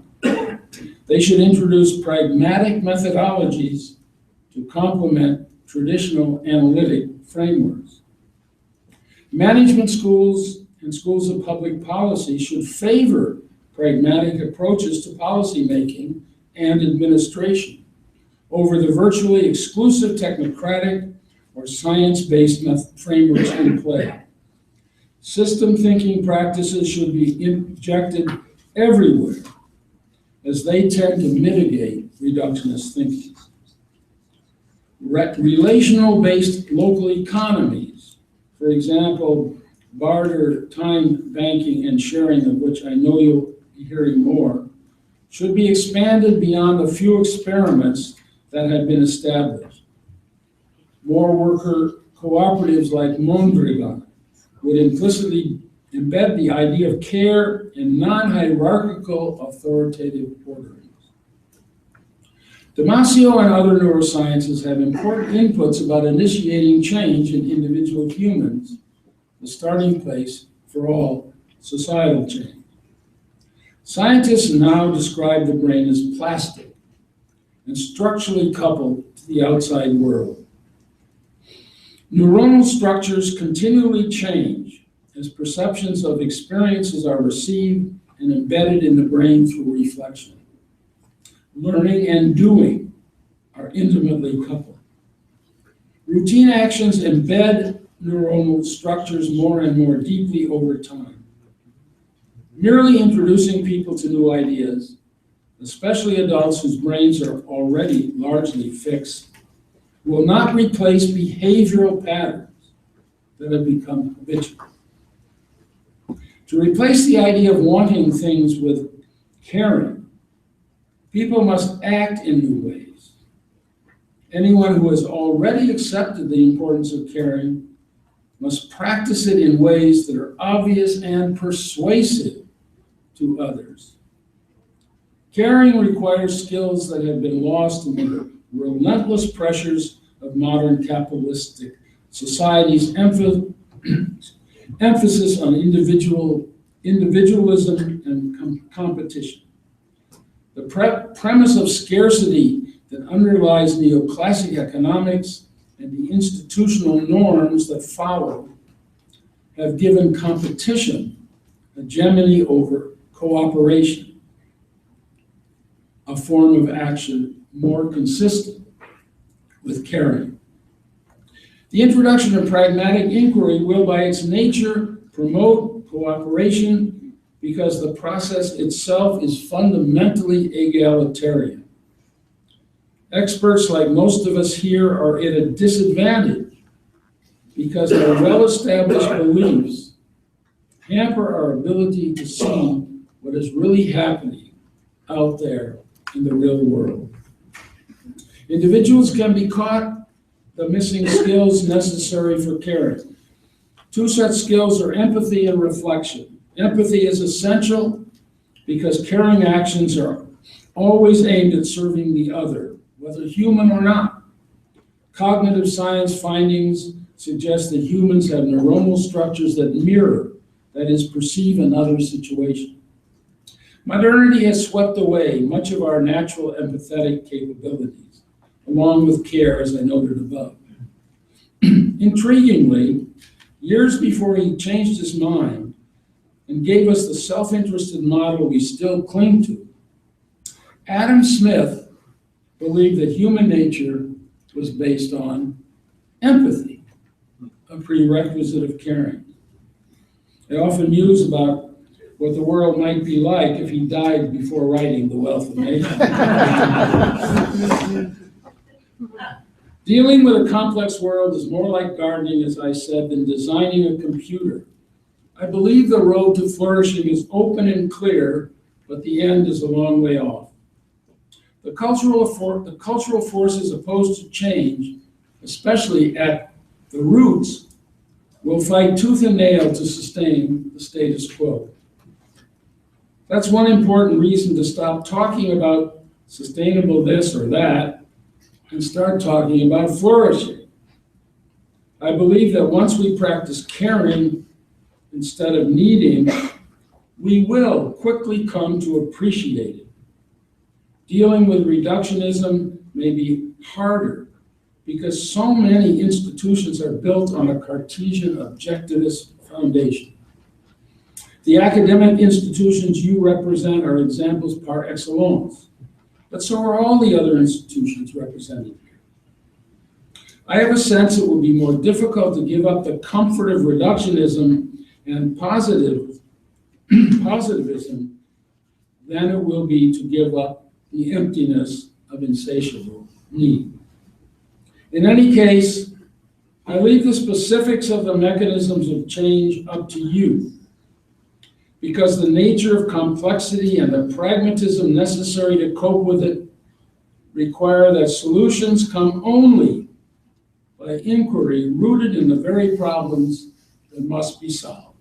They should introduce pragmatic methodologies to complement traditional analytic frameworks. Management schools and schools of public policy should favor pragmatic approaches to policymaking and administration over the virtually exclusive technocratic or science-based frameworks in play. System thinking practices should be injected everywhere, as they tend to mitigate reductionist thinking. Relational-based local economies, for example, barter, time banking, and sharing, of which I know you'll be hearing more, should be expanded beyond the few experiments that have been established. More worker cooperatives like Mondrigan would implicitly embed the idea of care in non-hierarchical authoritative orderings. Damasio and other neurosciences have important inputs about initiating change in individual humans, the starting place for all societal change. Scientists now describe the brain as plastic and structurally coupled to the outside world. Neuronal structures continually change as perceptions of experiences are received and embedded in the brain through reflection. Learning and doing are intimately coupled. Routine actions embed neuronal structures more and more deeply over time. Merely introducing people to new ideas, especially adults whose brains are already largely fixed, will not replace behavioral patterns that have become habitual. To replace the idea of wanting things with caring, people must act in new ways. Anyone who has already accepted the importance of caring must practice it in ways that are obvious and persuasive to others. Caring requires skills that have been lost in the relentless pressures of modern capitalistic societies' emphasis on individual individualism, and competition. The premise of scarcity that underlies neoclassic economics and the institutional norms that follow have given competition a hegemony over cooperation, a form of action more consistent with caring. The introduction of pragmatic inquiry will, by its nature, promote cooperation because the process itself is fundamentally egalitarian. Experts, like most of us here, are at a disadvantage because our well-established beliefs hamper our ability to see what is really happening out there in the real world. Individuals can be caught the missing skills necessary for caring. Two such skills are empathy and reflection. Empathy is essential because caring actions are always aimed at serving the other, whether human or not. Cognitive science findings suggest that humans have neuronal structures that mirror, that is, perceive another situation. Modernity has swept away much of our natural empathetic capabilities, along with care, as I noted above. Intriguingly, years before he changed his mind and gave us the self-interested model we still cling to, Adam Smith believed that human nature was based on empathy, a prerequisite of caring. I often muse about what the world might be like if he died before writing The Wealth of Nations. Dealing with a complex world is more like gardening, as I said, than designing a computer. I believe the road to flourishing is open and clear, but the end is a long way off. The cultural forces opposed to change, especially at the roots, will fight tooth and nail to sustain the status quo. That's one important reason to stop talking about sustainable this or that and start talking about flourishing. I believe that once we practice caring instead of needing, we will quickly come to appreciate it. Dealing with reductionism may be harder because so many institutions are built on a Cartesian objectivist foundation. The academic institutions you represent are examples par excellence, but so are all the other institutions represented here. I have a sense it will be more difficult to give up the comfort of reductionism and positivism than it will be to give up the emptiness of insatiable need. In any case, I leave the specifics of the mechanisms of change up to you, because the nature of complexity and the pragmatism necessary to cope with it require that solutions come only by inquiry rooted in the very problems that must be solved.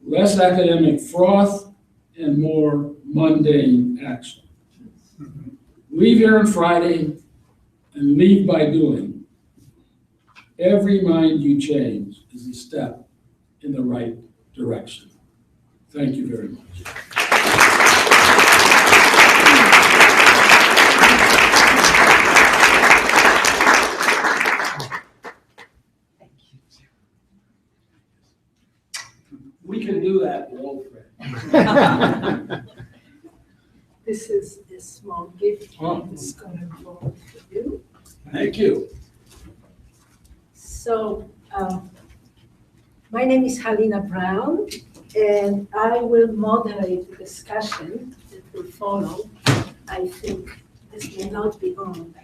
Less academic froth and more mundane action. Leave here on Friday and leave by doing. Every mind you change is a step in the right direction. Thank you very much. We can do that, Wilfred. This is a small gift. Oh. It's going to go for you. Thank you. So, my name is Halina Brown, and I will moderate the discussion that will follow. I think this may not be on.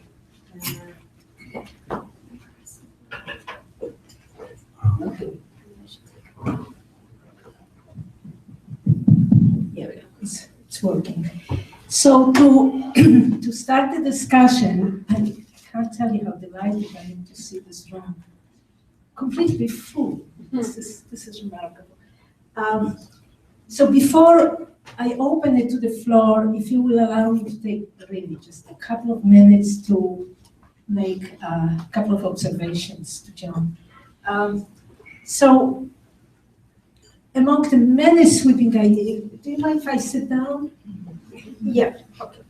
Here it is. It's working. So to start the discussion, I can't tell you how delighted I am to see this room completely full. This is remarkable. So before I open it to the floor, if you will allow me to take really just a couple of minutes to make a couple of observations to John. So among the many sweeping ideas, do you mind if I sit down? Yeah, okay.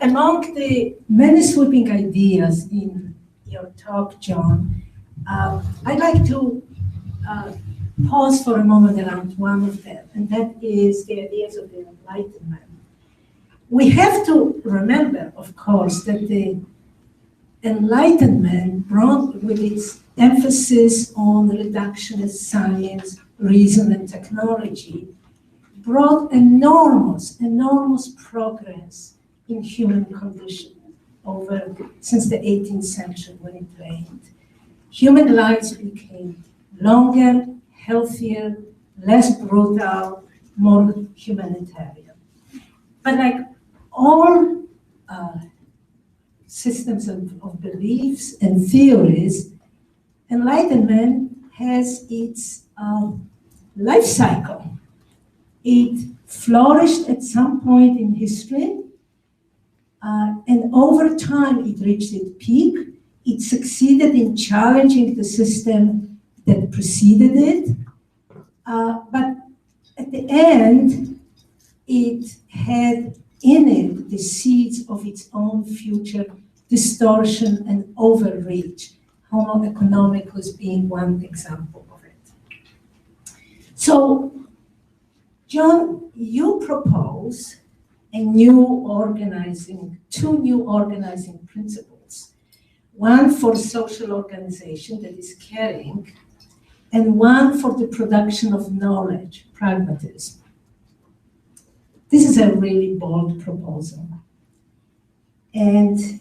Among the many sweeping ideas in your talk, John, I'd like to pause for a moment around one of them, and that is the ideas of the Enlightenment. We have to remember, of course, that the Enlightenment brought with its emphasis on reductionist science, reason, and technology, brought enormous progress in human condition since the 18th century when it reigned. Human lives became longer, healthier, less brutal, more humanitarian. But like all systems of beliefs and theories, Enlightenment has its life cycle. It flourished at some point in history, and over time it reached its peak. It succeeded in challenging the system that preceded it, but at the end, it had in it the seeds of its own future distortion and overreach. Homo economicus being one example of it. So, John, you propose two new organizing principles. One for social organization that is caring, and one for the production of knowledge, pragmatism. This is a really bold proposal. And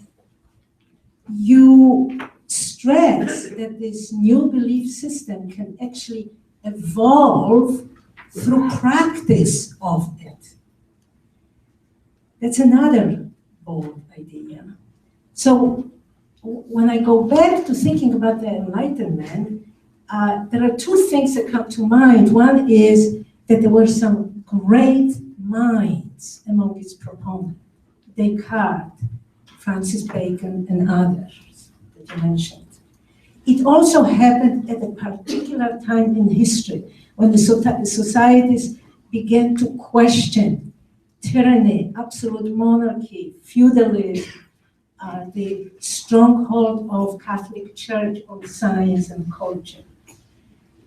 you stress that this new belief system can actually evolve through practice of it. That's another bold idea. So when I go back to thinking about the Enlightenment, there are two things that come to mind. One is that there were some great minds among its proponents. Descartes, Francis Bacon, and others that you mentioned. It also happened at a particular time in history when the societies began to question tyranny, absolute monarchy, feudalism, the stronghold of Catholic Church on science and culture.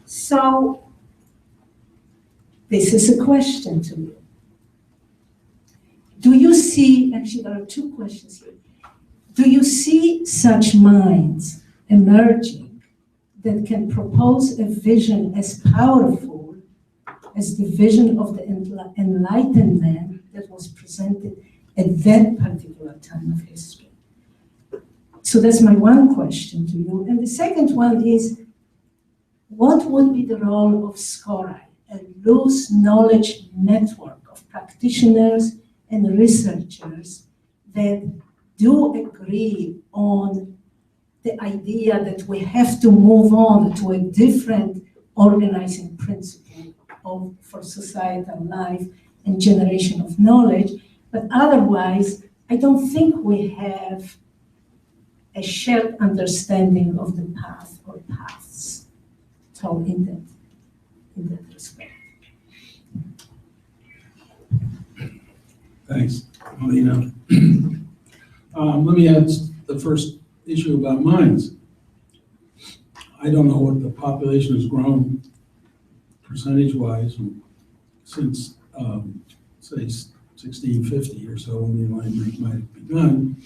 So, this is a question to you. Do you see, actually there are two questions here. Do you see such minds emerging that can propose a vision as powerful as the vision of the Enlightenment that was presented at that particular time of history? So that's my one question to you. And the second one is, what would be the role of SCORAI, a loose knowledge network of practitioners and researchers that do agree on the idea that we have to move on to a different organizing principle for societal life and generation of knowledge, but otherwise, I don't think we have a shared understanding of the path or paths. So in that respect. Thanks, Alina. Let me add the first issue about minds. I don't know what the population has grown percentage-wise since, say, 1650 or so, when the Enlightenment might have begun.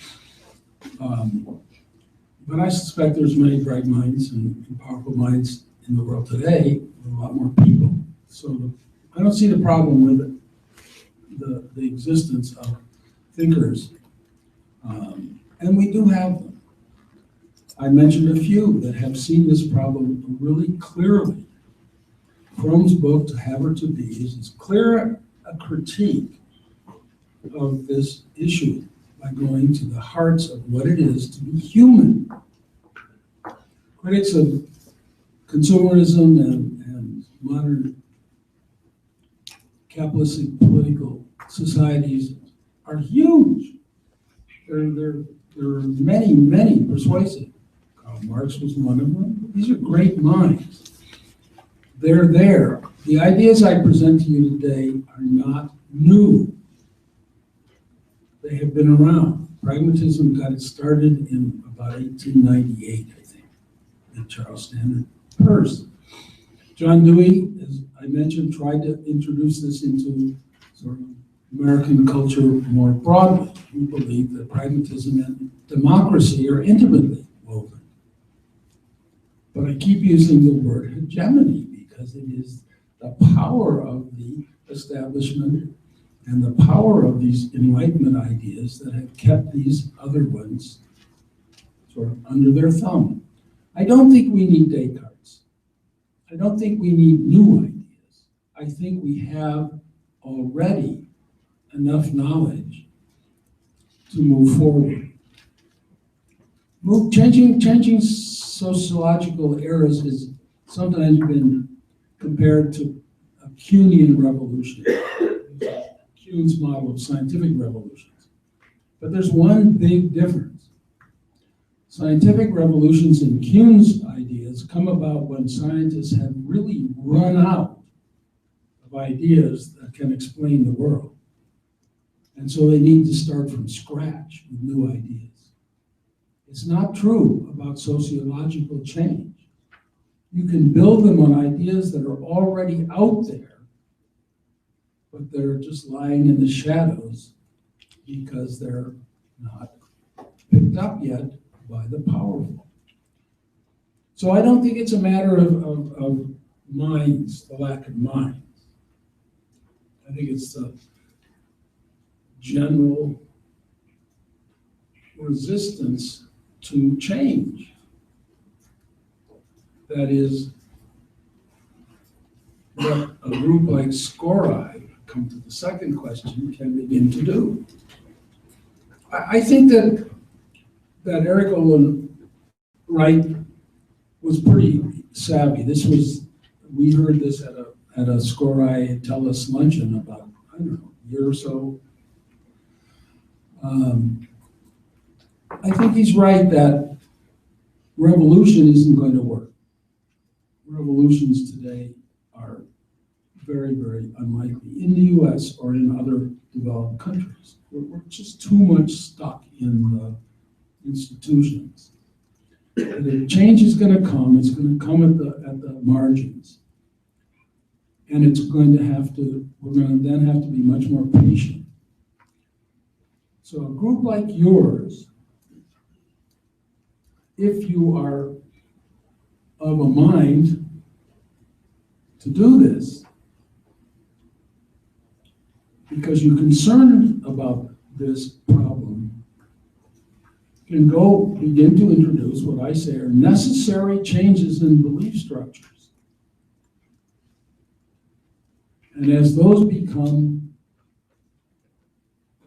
But I suspect there's many bright minds and powerful minds in the world today, with a lot more people. So I don't see the problem with the existence of thinkers. And we do have them. I mentioned a few that have seen this problem really clearly. Fromm's book, To Have or to Be, is as clear a critique of this issue by going to the hearts of what it is to be human. Critics of consumerism and modern capitalistic political societies are huge. There are many persuasive. Karl Marx was one of them. These are great minds. they're there. The ideas I present to you today are not new. They have been around. Pragmatism got it started in about 1898, I think, in Charles Standard Peirce. John Dewey, as I mentioned, tried to introduce this into sort of American culture more broadly. He believed that pragmatism and democracy are intimately woven. But I keep using the word hegemony because it is the power of the establishment and the power of these Enlightenment ideas that have kept these other ones sort of under their thumb. I don't think we need Descartes. I don't think we need new ideas. I think we have already enough knowledge to move forward. Changing sociological eras has sometimes been compared to a Kuhnian revolution, Kuhn's model of scientific revolutions. But there's one big difference. Scientific revolutions in Kuhn's ideas come about when scientists have really run out of ideas that can explain the world. And so they need to start from scratch with new ideas. It's not true about sociological change. You can build them on ideas that are already out there, but they're just lying in the shadows because they're not picked up yet by the powerful. So I don't think it's a matter of minds, the lack of minds. I think it's the general resistance to change. That is what a group like SCORAI, come to the second question, can begin to do. I think that Eric Olin Wright was pretty savvy. We heard this at a SCORAI Tell-Us luncheon about, I don't know, a year or so. I think he's right that revolution isn't going to work. Revolutions today are very, very unlikely in the US or in other developed countries. We're just too much stuck in the institutions. The change is going to come. It's going to come at the margins. And we're going to then have to be much more patient. So a group like yours, if you are of a mind to do this, because you're concerned about this problem, can go begin to introduce what I say are necessary changes in belief structures. And as those become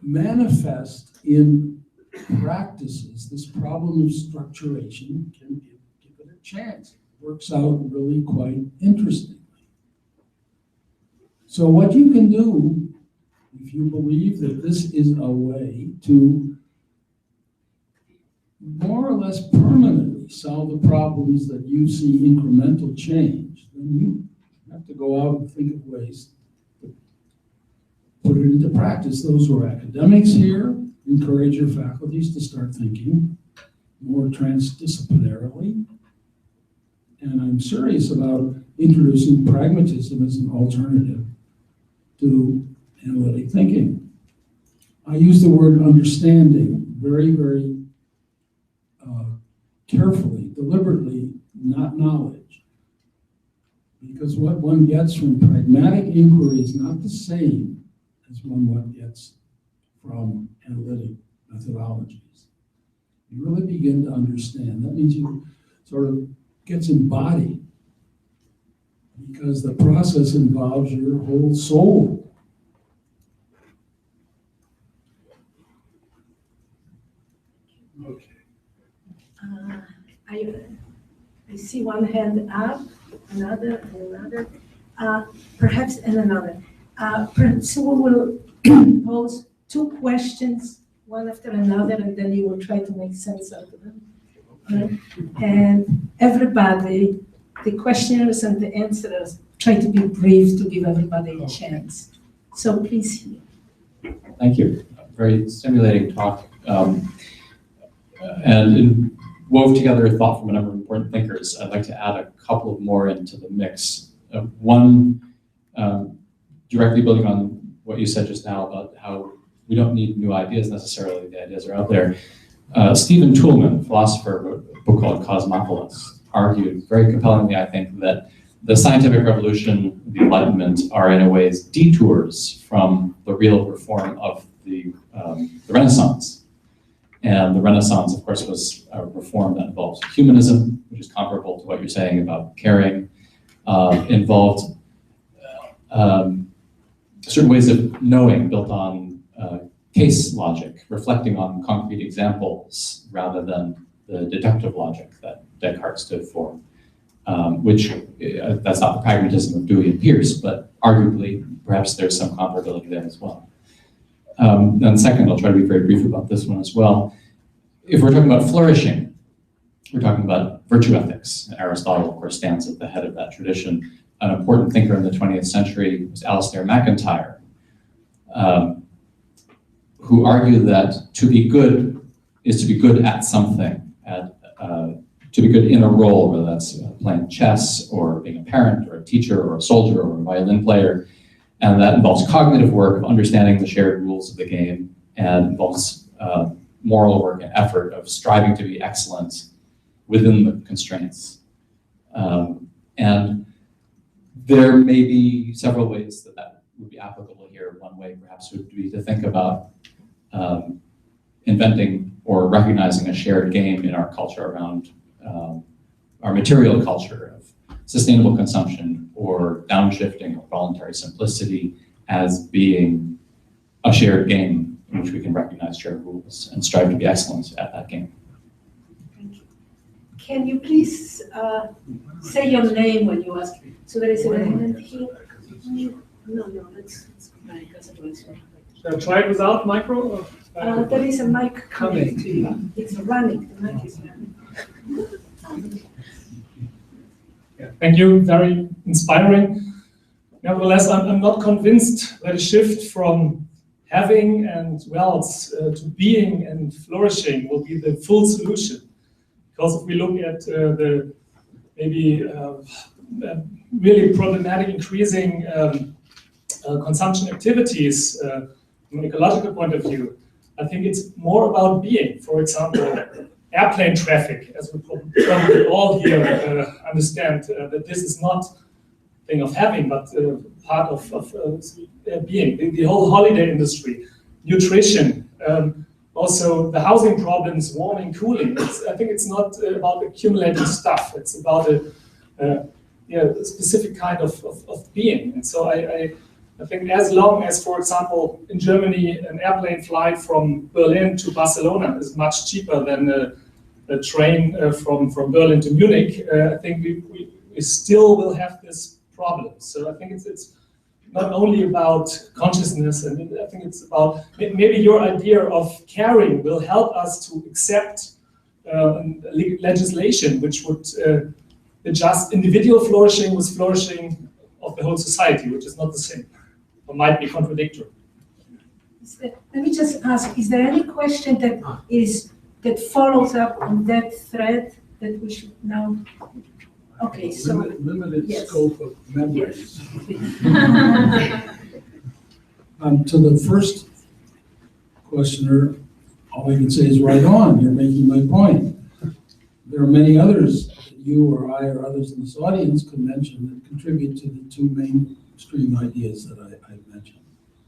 manifest in practices, this problem of structuration can give it a chance. It works out really quite interestingly. So what you can do, if you believe that this is a way to more or less permanently solve the problems that you see incremental change, then you have to go out and think of ways to put it into practice. Those who are academics here, encourage your faculties to start thinking more transdisciplinarily. And I'm serious about introducing pragmatism as an alternative to analytic thinking. I use the word understanding very, very carefully, deliberately, not knowledge. Because what one gets from pragmatic inquiry is not the same as one gets from analytic methodologies. You really begin to understand. That means you sort of gets embodied because the process involves your whole soul. Okay. I see one hand up, another, and another, perhaps and another. Perhaps we will pose two questions, one after another, and then you will try to make sense out of them. And everybody the questioners and the answerers try to be brief to give everybody a chance. So please. Thank you. Very stimulating talk. And wove together a thought from a number of important thinkers. I'd like to add a couple more into the mix. One, directly building on what you said just now about how we don't need new ideas necessarily, the ideas are out there. Stephen Toulmin, philosopher, wrote a book called Cosmopolis, argued very compellingly, I think, that the scientific revolution, the Enlightenment, are in a ways detours from the real reform of the Renaissance. And the Renaissance, of course, was a reform that involves humanism, which is comparable to what you're saying about caring, involved certain ways of knowing built on case logic, reflecting on concrete examples rather than the deductive logic that Descartes stood for, which that's not the pragmatism of Dewey and Peirce, but arguably, perhaps there's some comparability there as well. And second, I'll try to be very brief about this one as well. If we're talking about flourishing, we're talking about virtue ethics. Aristotle, of course, stands at the head of that tradition. An important thinker in the 20th century was Alasdair MacIntyre, who argued that to be good is to be good at something, to be good in a role, whether that's playing chess or being a parent or a teacher or a soldier or a violin player. And that involves cognitive work of understanding the shared rules of the game, and involves moral work and effort of striving to be excellent within the constraints. And there may be several ways that that would be applicable here. One way perhaps would be to think about inventing or recognizing a shared game in our culture around our material culture of sustainable consumption or downshifting or voluntary simplicity as being a shared game in which we can recognize shared rules and strive to be excellent at that game. Thank you. Can you please say your name when you ask? So there is a moment here. No, that's Shall I try it without micro? Or? There is a mic coming to you. It's running. The mic is running. Yeah, thank you. Very inspiring. Nevertheless, I'm not convinced that a shift from having and wealth to being and flourishing will be the full solution. Because if we look at the maybe really problematic increasing consumption activities from an ecological point of view, I think it's more about being. For example, airplane traffic, as we probably all here understand, that this is not a thing of having, but part of being. The whole holiday industry, nutrition, also the housing problems, warming, cooling. I think it's not about accumulating stuff. It's about a specific kind of being. And so I think as long as, for example, in Germany, an airplane flight from Berlin to Barcelona is much cheaper than a train from Berlin to Munich, I think we still will have this problem. So I think it's not only about consciousness, and I think it's about maybe your idea of caring will help us to accept legislation which would adjust individual flourishing with flourishing of the whole society, which is not the same, or might be contradictory. Let me just ask, is there any question that follows up on that thread that we should now? Okay, so limited yes. scope of memories. Yes. To the first questioner, all I can say is right on. You're making my point. There are many others that you or I or others in this audience could mention that contribute to the two mainstream ideas that I mentioned.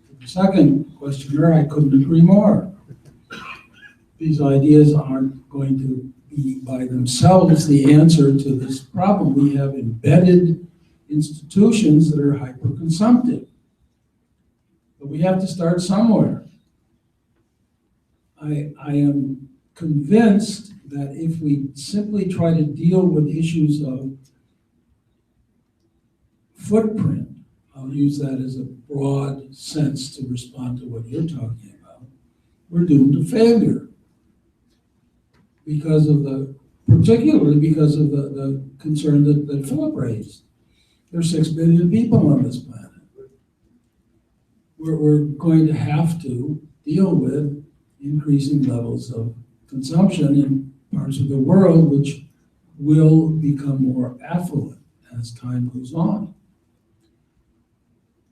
To the second questioner, I couldn't agree more. These ideas aren't going to be by themselves the answer to this problem. We have embedded institutions that are hyper-consumptive. But we have to start somewhere. I am convinced that if we simply try to deal with issues of footprint, I'll use that as a broad sense to respond to what you're talking about, we're doomed to failure because of the particularly because of the concern that Philip raised. There's 6 billion people on this planet. We're going to have to deal with increasing levels of consumption in parts of the world which will become more affluent as time goes on.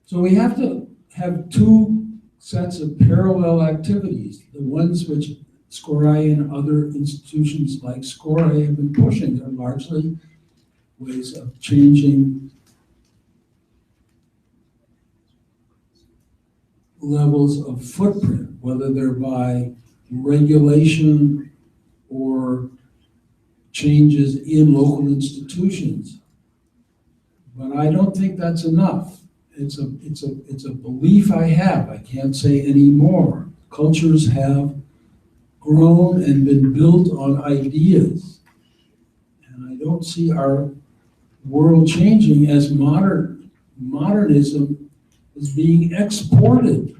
So we have to have two sets of parallel activities, the ones which SCORAI and other institutions like SCORAI have been pushing. They're largely ways of changing levels of footprint, whether they're by regulation or changes in local institutions. But I don't think that's enough. It's a belief I have. I can't say any more. Cultures have grown and been built on ideas. And I don't see our world changing as modernism is being exported.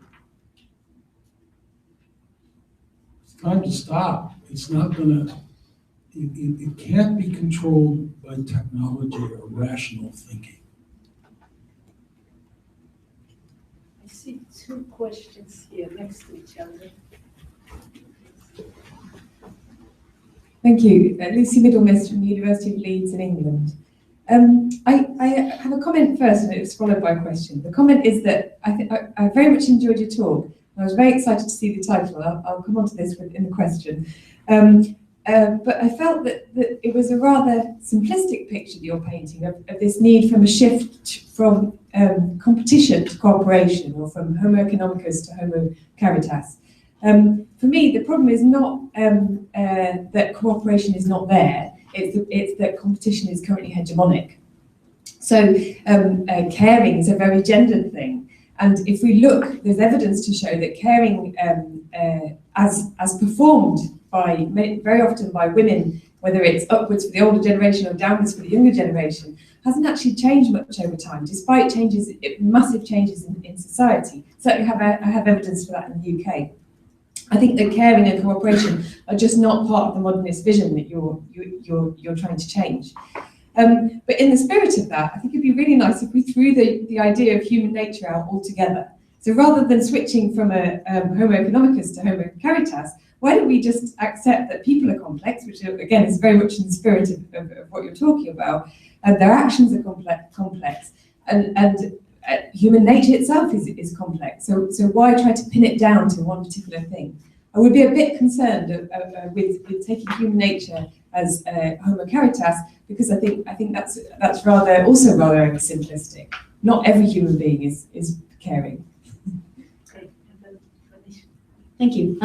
It's time to stop. It's not gonna, it can't be controlled by technology or rational thinking. I see two questions here next to each other. Thank you. Lucy Middlemist from the University of Leeds in England. I have a comment first, and it's followed by a question. The comment is that I very much enjoyed your talk. I was very excited to see the title. I'll come on to this in the question. But I felt that it was a rather simplistic picture that you're painting of this need from a shift from competition to cooperation, or from Homo economicus to Homo caritas. For me, the problem is not that cooperation is not there, it's that competition is currently hegemonic. So caring is a very gendered thing. And if we look, there's evidence to show that caring as performed by very often by women, whether it's upwards for the older generation or downwards for the younger generation, hasn't actually changed much over time, despite changes, massive changes in society. Certainly I have evidence for that in the UK. I think that caring and cooperation are just not part of the modernist vision that you're trying to change. But in the spirit of that, I think it'd be really nice if we threw the idea of human nature out altogether. So rather than switching from a Homo economicus to Homo caritas, why don't we just accept that people are complex, which again is very much in the spirit of what you're talking about, and their actions are complex, and human nature itself is complex. So why try to pin it down to one particular thing? I would be a bit concerned with taking human nature as Homo caritas, because I think that's also rather simplistic. Not every human being is caring. Thank you.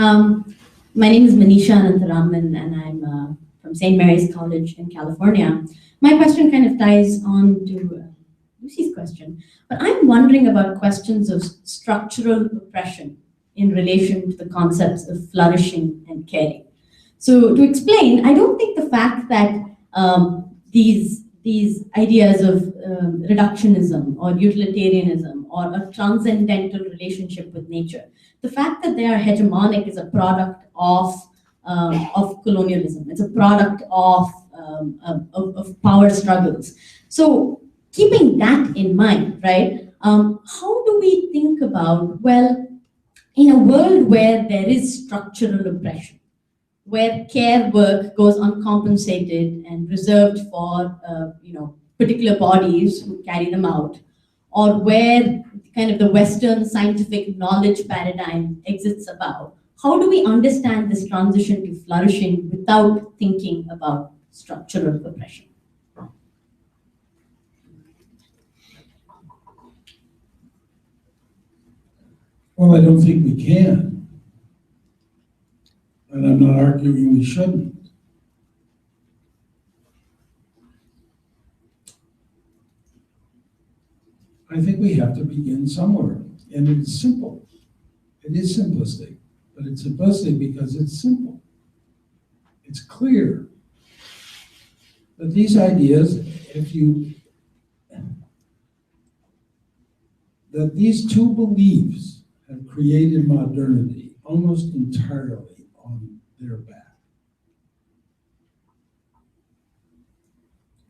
My name is Manisha Anantaraman, and I'm from St. Mary's College in California. My question kind of ties on to Lucy's question, but I'm wondering about questions of structural oppression in relation to the concepts of flourishing and caring. So to explain, I don't think the fact that these ideas of reductionism or utilitarianism or a transcendental relationship with nature, the fact that they are hegemonic is a product of colonialism. It's a product of power struggles. So keeping that in mind, right, how do we think about, well, in a world where there is structural oppression, where care work goes uncompensated and reserved for particular bodies who carry them out, or where kind of the Western scientific knowledge paradigm exists about, how do we understand this transition to flourishing without thinking about structural oppression? Well, I don't think we can. And I'm not arguing we shouldn't. I think we have to begin somewhere. And it's simple. It is simplistic. But it's simplistic because it's simple. It's clear. But these ideas, that these two beliefs have created modernity almost entirely on their back.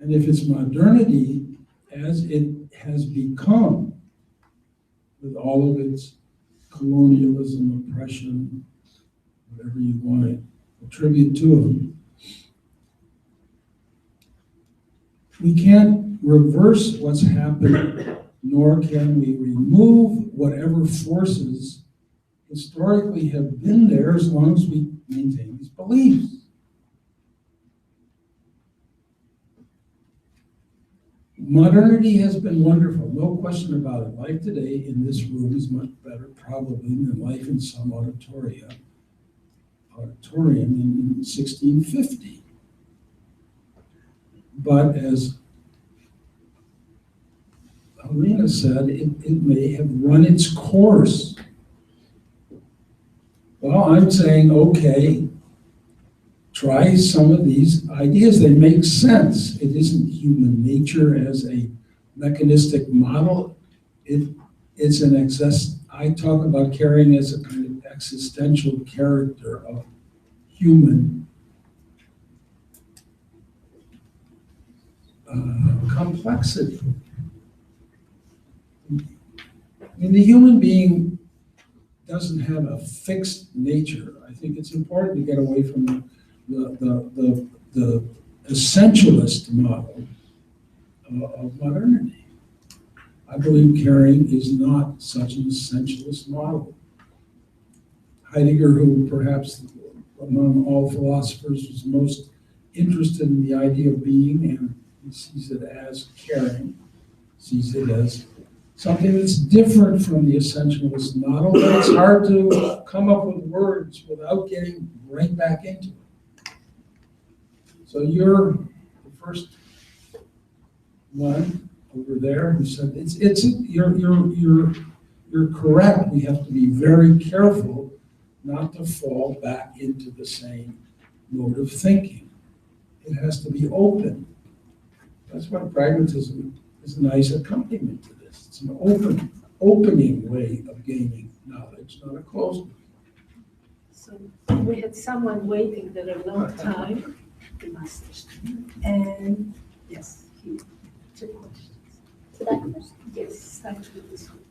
And if it's modernity as it has become, with all of its colonialism, oppression, whatever you want to attribute to them, we can't reverse what's happened, nor can we remove whatever forces historically have been there as long as we maintain these beliefs. Modernity has been wonderful, no question about it. Life today in this room is much better probably than life in some auditorium in 1650. But as Helena said, it may have run its course. Well, I'm saying, okay, try some of these ideas. They make sense. It isn't human nature as a mechanistic model. It's an excess. I talk about caring as a kind of existential character of human complexity. I mean, the human being doesn't have a fixed nature. I think it's important to get away from the essentialist model of modernity. I believe caring is not such an essentialist model. Heidegger, who perhaps among all philosophers was most interested in the idea of being, and he sees it as caring, sees it as something that's different from the essentialist model, but it's hard to come up with words without getting right back into it. So you're the first one over there who said you're correct. We have to be very careful not to fall back into the same mode of thinking. It has to be open. That's why pragmatism is a nice accompaniment to this. It's an opening way of gaining knowledge, not a closed one. So we had someone waiting there a long time. And yes, two questions. So that question. Yes, start with this one.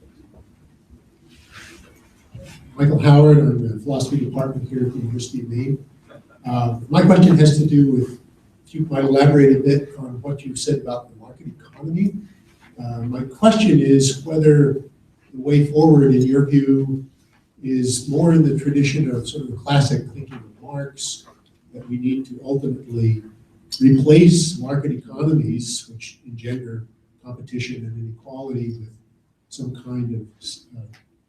Michael Howard, I'm in the philosophy department here at the University of Maine. My question has to do with, if you might elaborate a bit on what you said about the market economy. My question is whether the way forward, in your view, is more in the tradition of sort of the classic thinking of Marx, that we need to ultimately replace market economies, which engender competition and inequality, with some kind of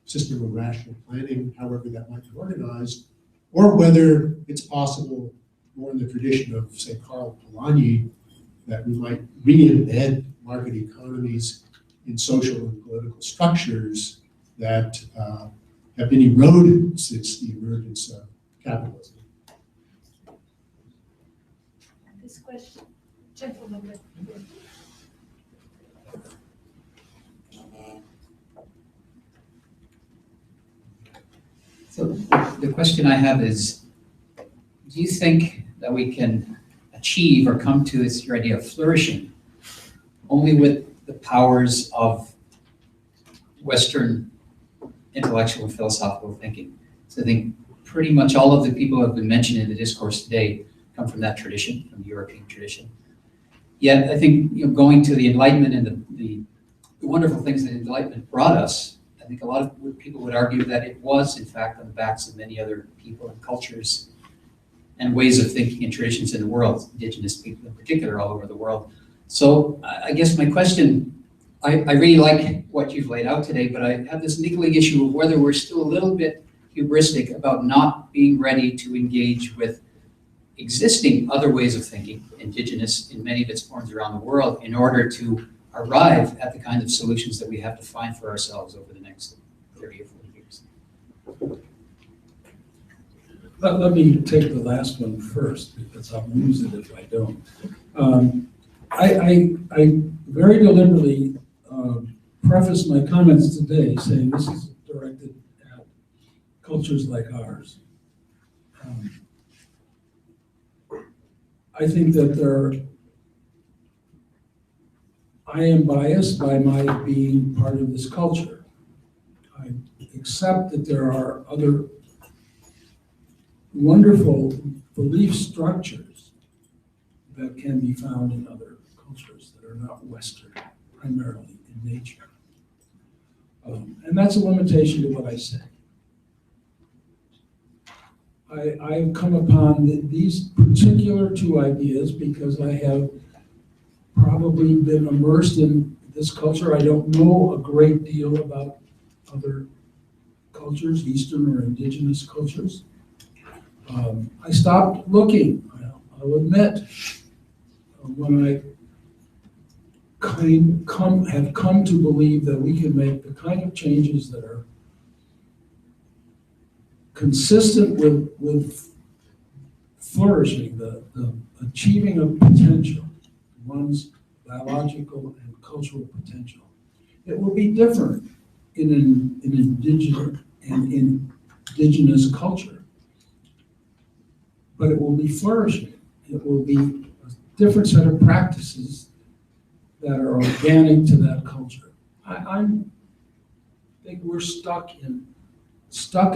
system of rational planning, however that might be organized, or whether it's possible, more in the tradition of, say, Karl Polanyi, that we might re-embed market economies in social and political structures that have been eroded since the emergence of capitalism. This question, gentleman. So the question I have is, do you think that we can achieve or come to this your idea of flourishing only with the powers of Western intellectual and philosophical thinking? So I think pretty much all of the people who have been mentioned in the discourse today come from that tradition, from the European tradition. Yet I think, going to the Enlightenment and the wonderful things that Enlightenment brought us, I think a lot of people would argue that it was, in fact, on the backs of many other people and cultures and ways of thinking and traditions in the world, indigenous people in particular, all over the world. So I guess my question, I really like what you've laid out today, but I have this niggling issue of whether we're still a little bit hubristic about not being ready to engage with existing other ways of thinking, indigenous in many of its forms around the world, in order to arrive at the kind of solutions that we have to find for ourselves over the next 30 or 40 years. Let me take the last one first, because I'll lose it if I don't. I very deliberately preface my comments today saying this is directed at cultures like ours. I think that there I am biased by my being part of this culture. I accept that there are other wonderful belief structures that can be found in other cultures that are not Western, primarily in nature. And that's a limitation to what I say. I've come upon these particular two ideas because I have probably been immersed in this culture. I don't know a great deal about other cultures, Eastern or indigenous cultures. I stopped looking, I'll admit, when I have come to believe that we can make the kind of changes that are consistent with flourishing, the achieving of potential, one's biological and cultural potential. It will be different in an indigenous culture, but it will be flourishing. It will be a different set of practices that are organic to that culture. I think we're stuck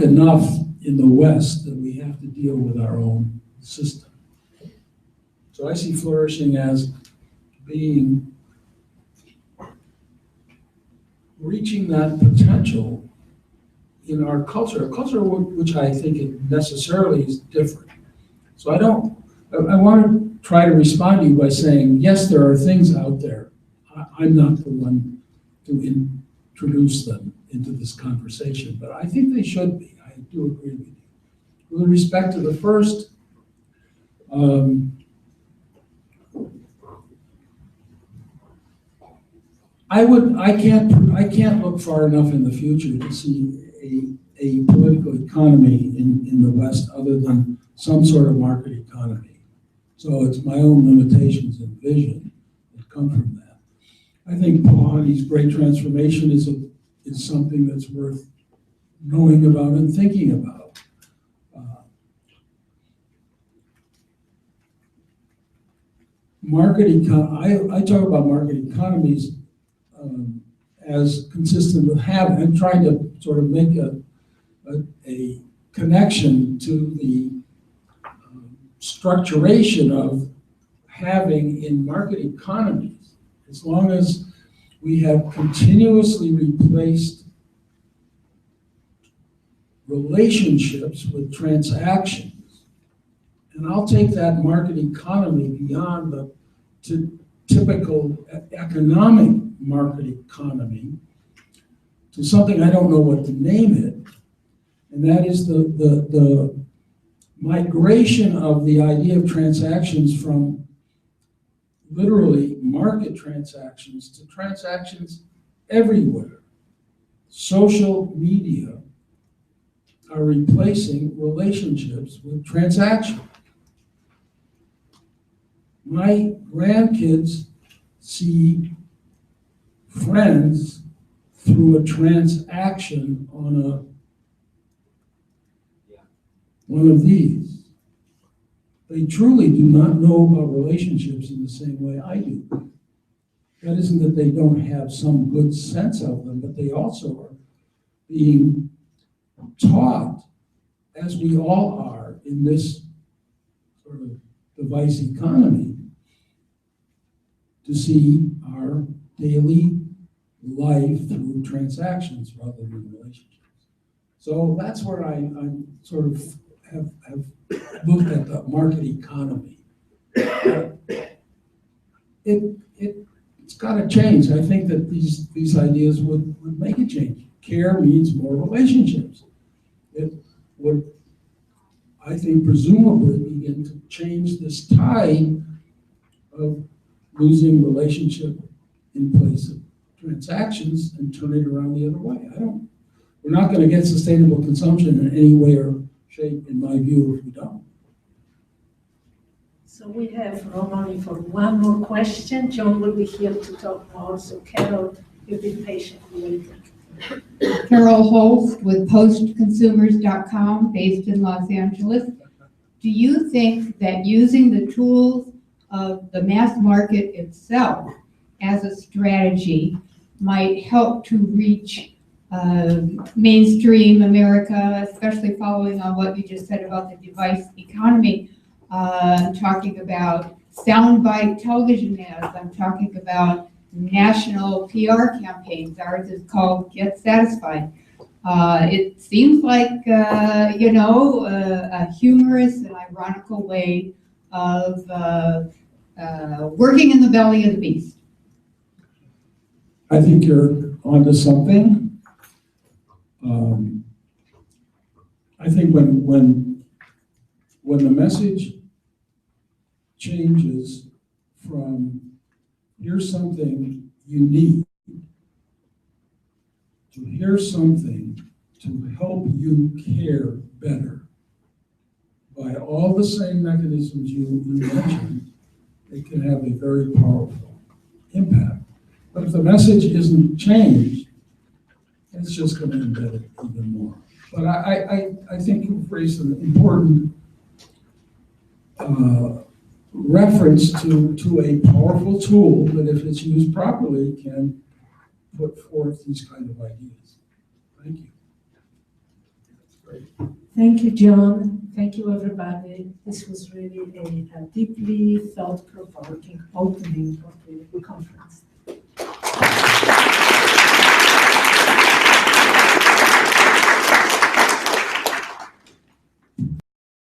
enough in the West that we have to deal with our own system. So I see flourishing as being, reaching that potential in our culture, a culture which I think it necessarily is different. So I want to try to respond to you by saying, yes, there are things out there. I'm not the one to introduce them into this conversation, but I think they should be. I do agree with you. With respect to the first, I can't look far enough in the future to see a political economy in the West other than some sort of market economy. So it's my own limitations and vision that come from that. I think Polanyi's great transformation is something that's worth knowing about and thinking about. I talk about market economies as consistent with I'm trying to sort of make a connection to the structuration of having in market economies. As long as we have continuously replaced relationships with transactions, and I'll take that market economy beyond the typical economic market economy to something I don't know what to name it, and that is the migration of the idea of transactions from literally market transactions to transactions everywhere. Social media are replacing relationships with transactions. My grandkids see friends through a transaction on one of these. They truly do not know about relationships in the same way I do. That isn't that they don't have some good sense of them, but they also are being taught, as we all are in this sort of device economy, to see our daily life through transactions rather than relationships. So that's where I sort of have looked at the market economy. It's got to change. I think that these ideas would make a change. Care means more relationships. It would, I think, presumably begin to change this tide of losing relationship in place of transactions and turn it around the other way. We're not going to get sustainable consumption in any way or shape, in my view, if we don't. So we have room only for one more question. John will be here to talk more. So Carol, you've been patiently waiting. Carol Holst with postconsumers.com, based in Los Angeles. Do you think that using the tools of the mass market itself as a strategy might help to reach mainstream America, especially following on what you just said about the device economy. I'm talking about soundbite television ads. I'm talking about national PR campaigns. Ours is called Get Satisfied. It seems like, a humorous and ironical way of working in the belly of the beast. I think you're onto something. I think when the message changes from here's something you need to here's something to help you care better by all the same mechanisms you mentioned, it can have a very powerful impact. But if the message isn't changed, it's just going to embed it even more. But I think you've raised an important reference to a powerful tool that, if it's used properly, can put forth these kind of ideas. Thank you. That's great. Thank you, John. Thank you, everybody. This was really a deeply thought-provoking opening of the conference.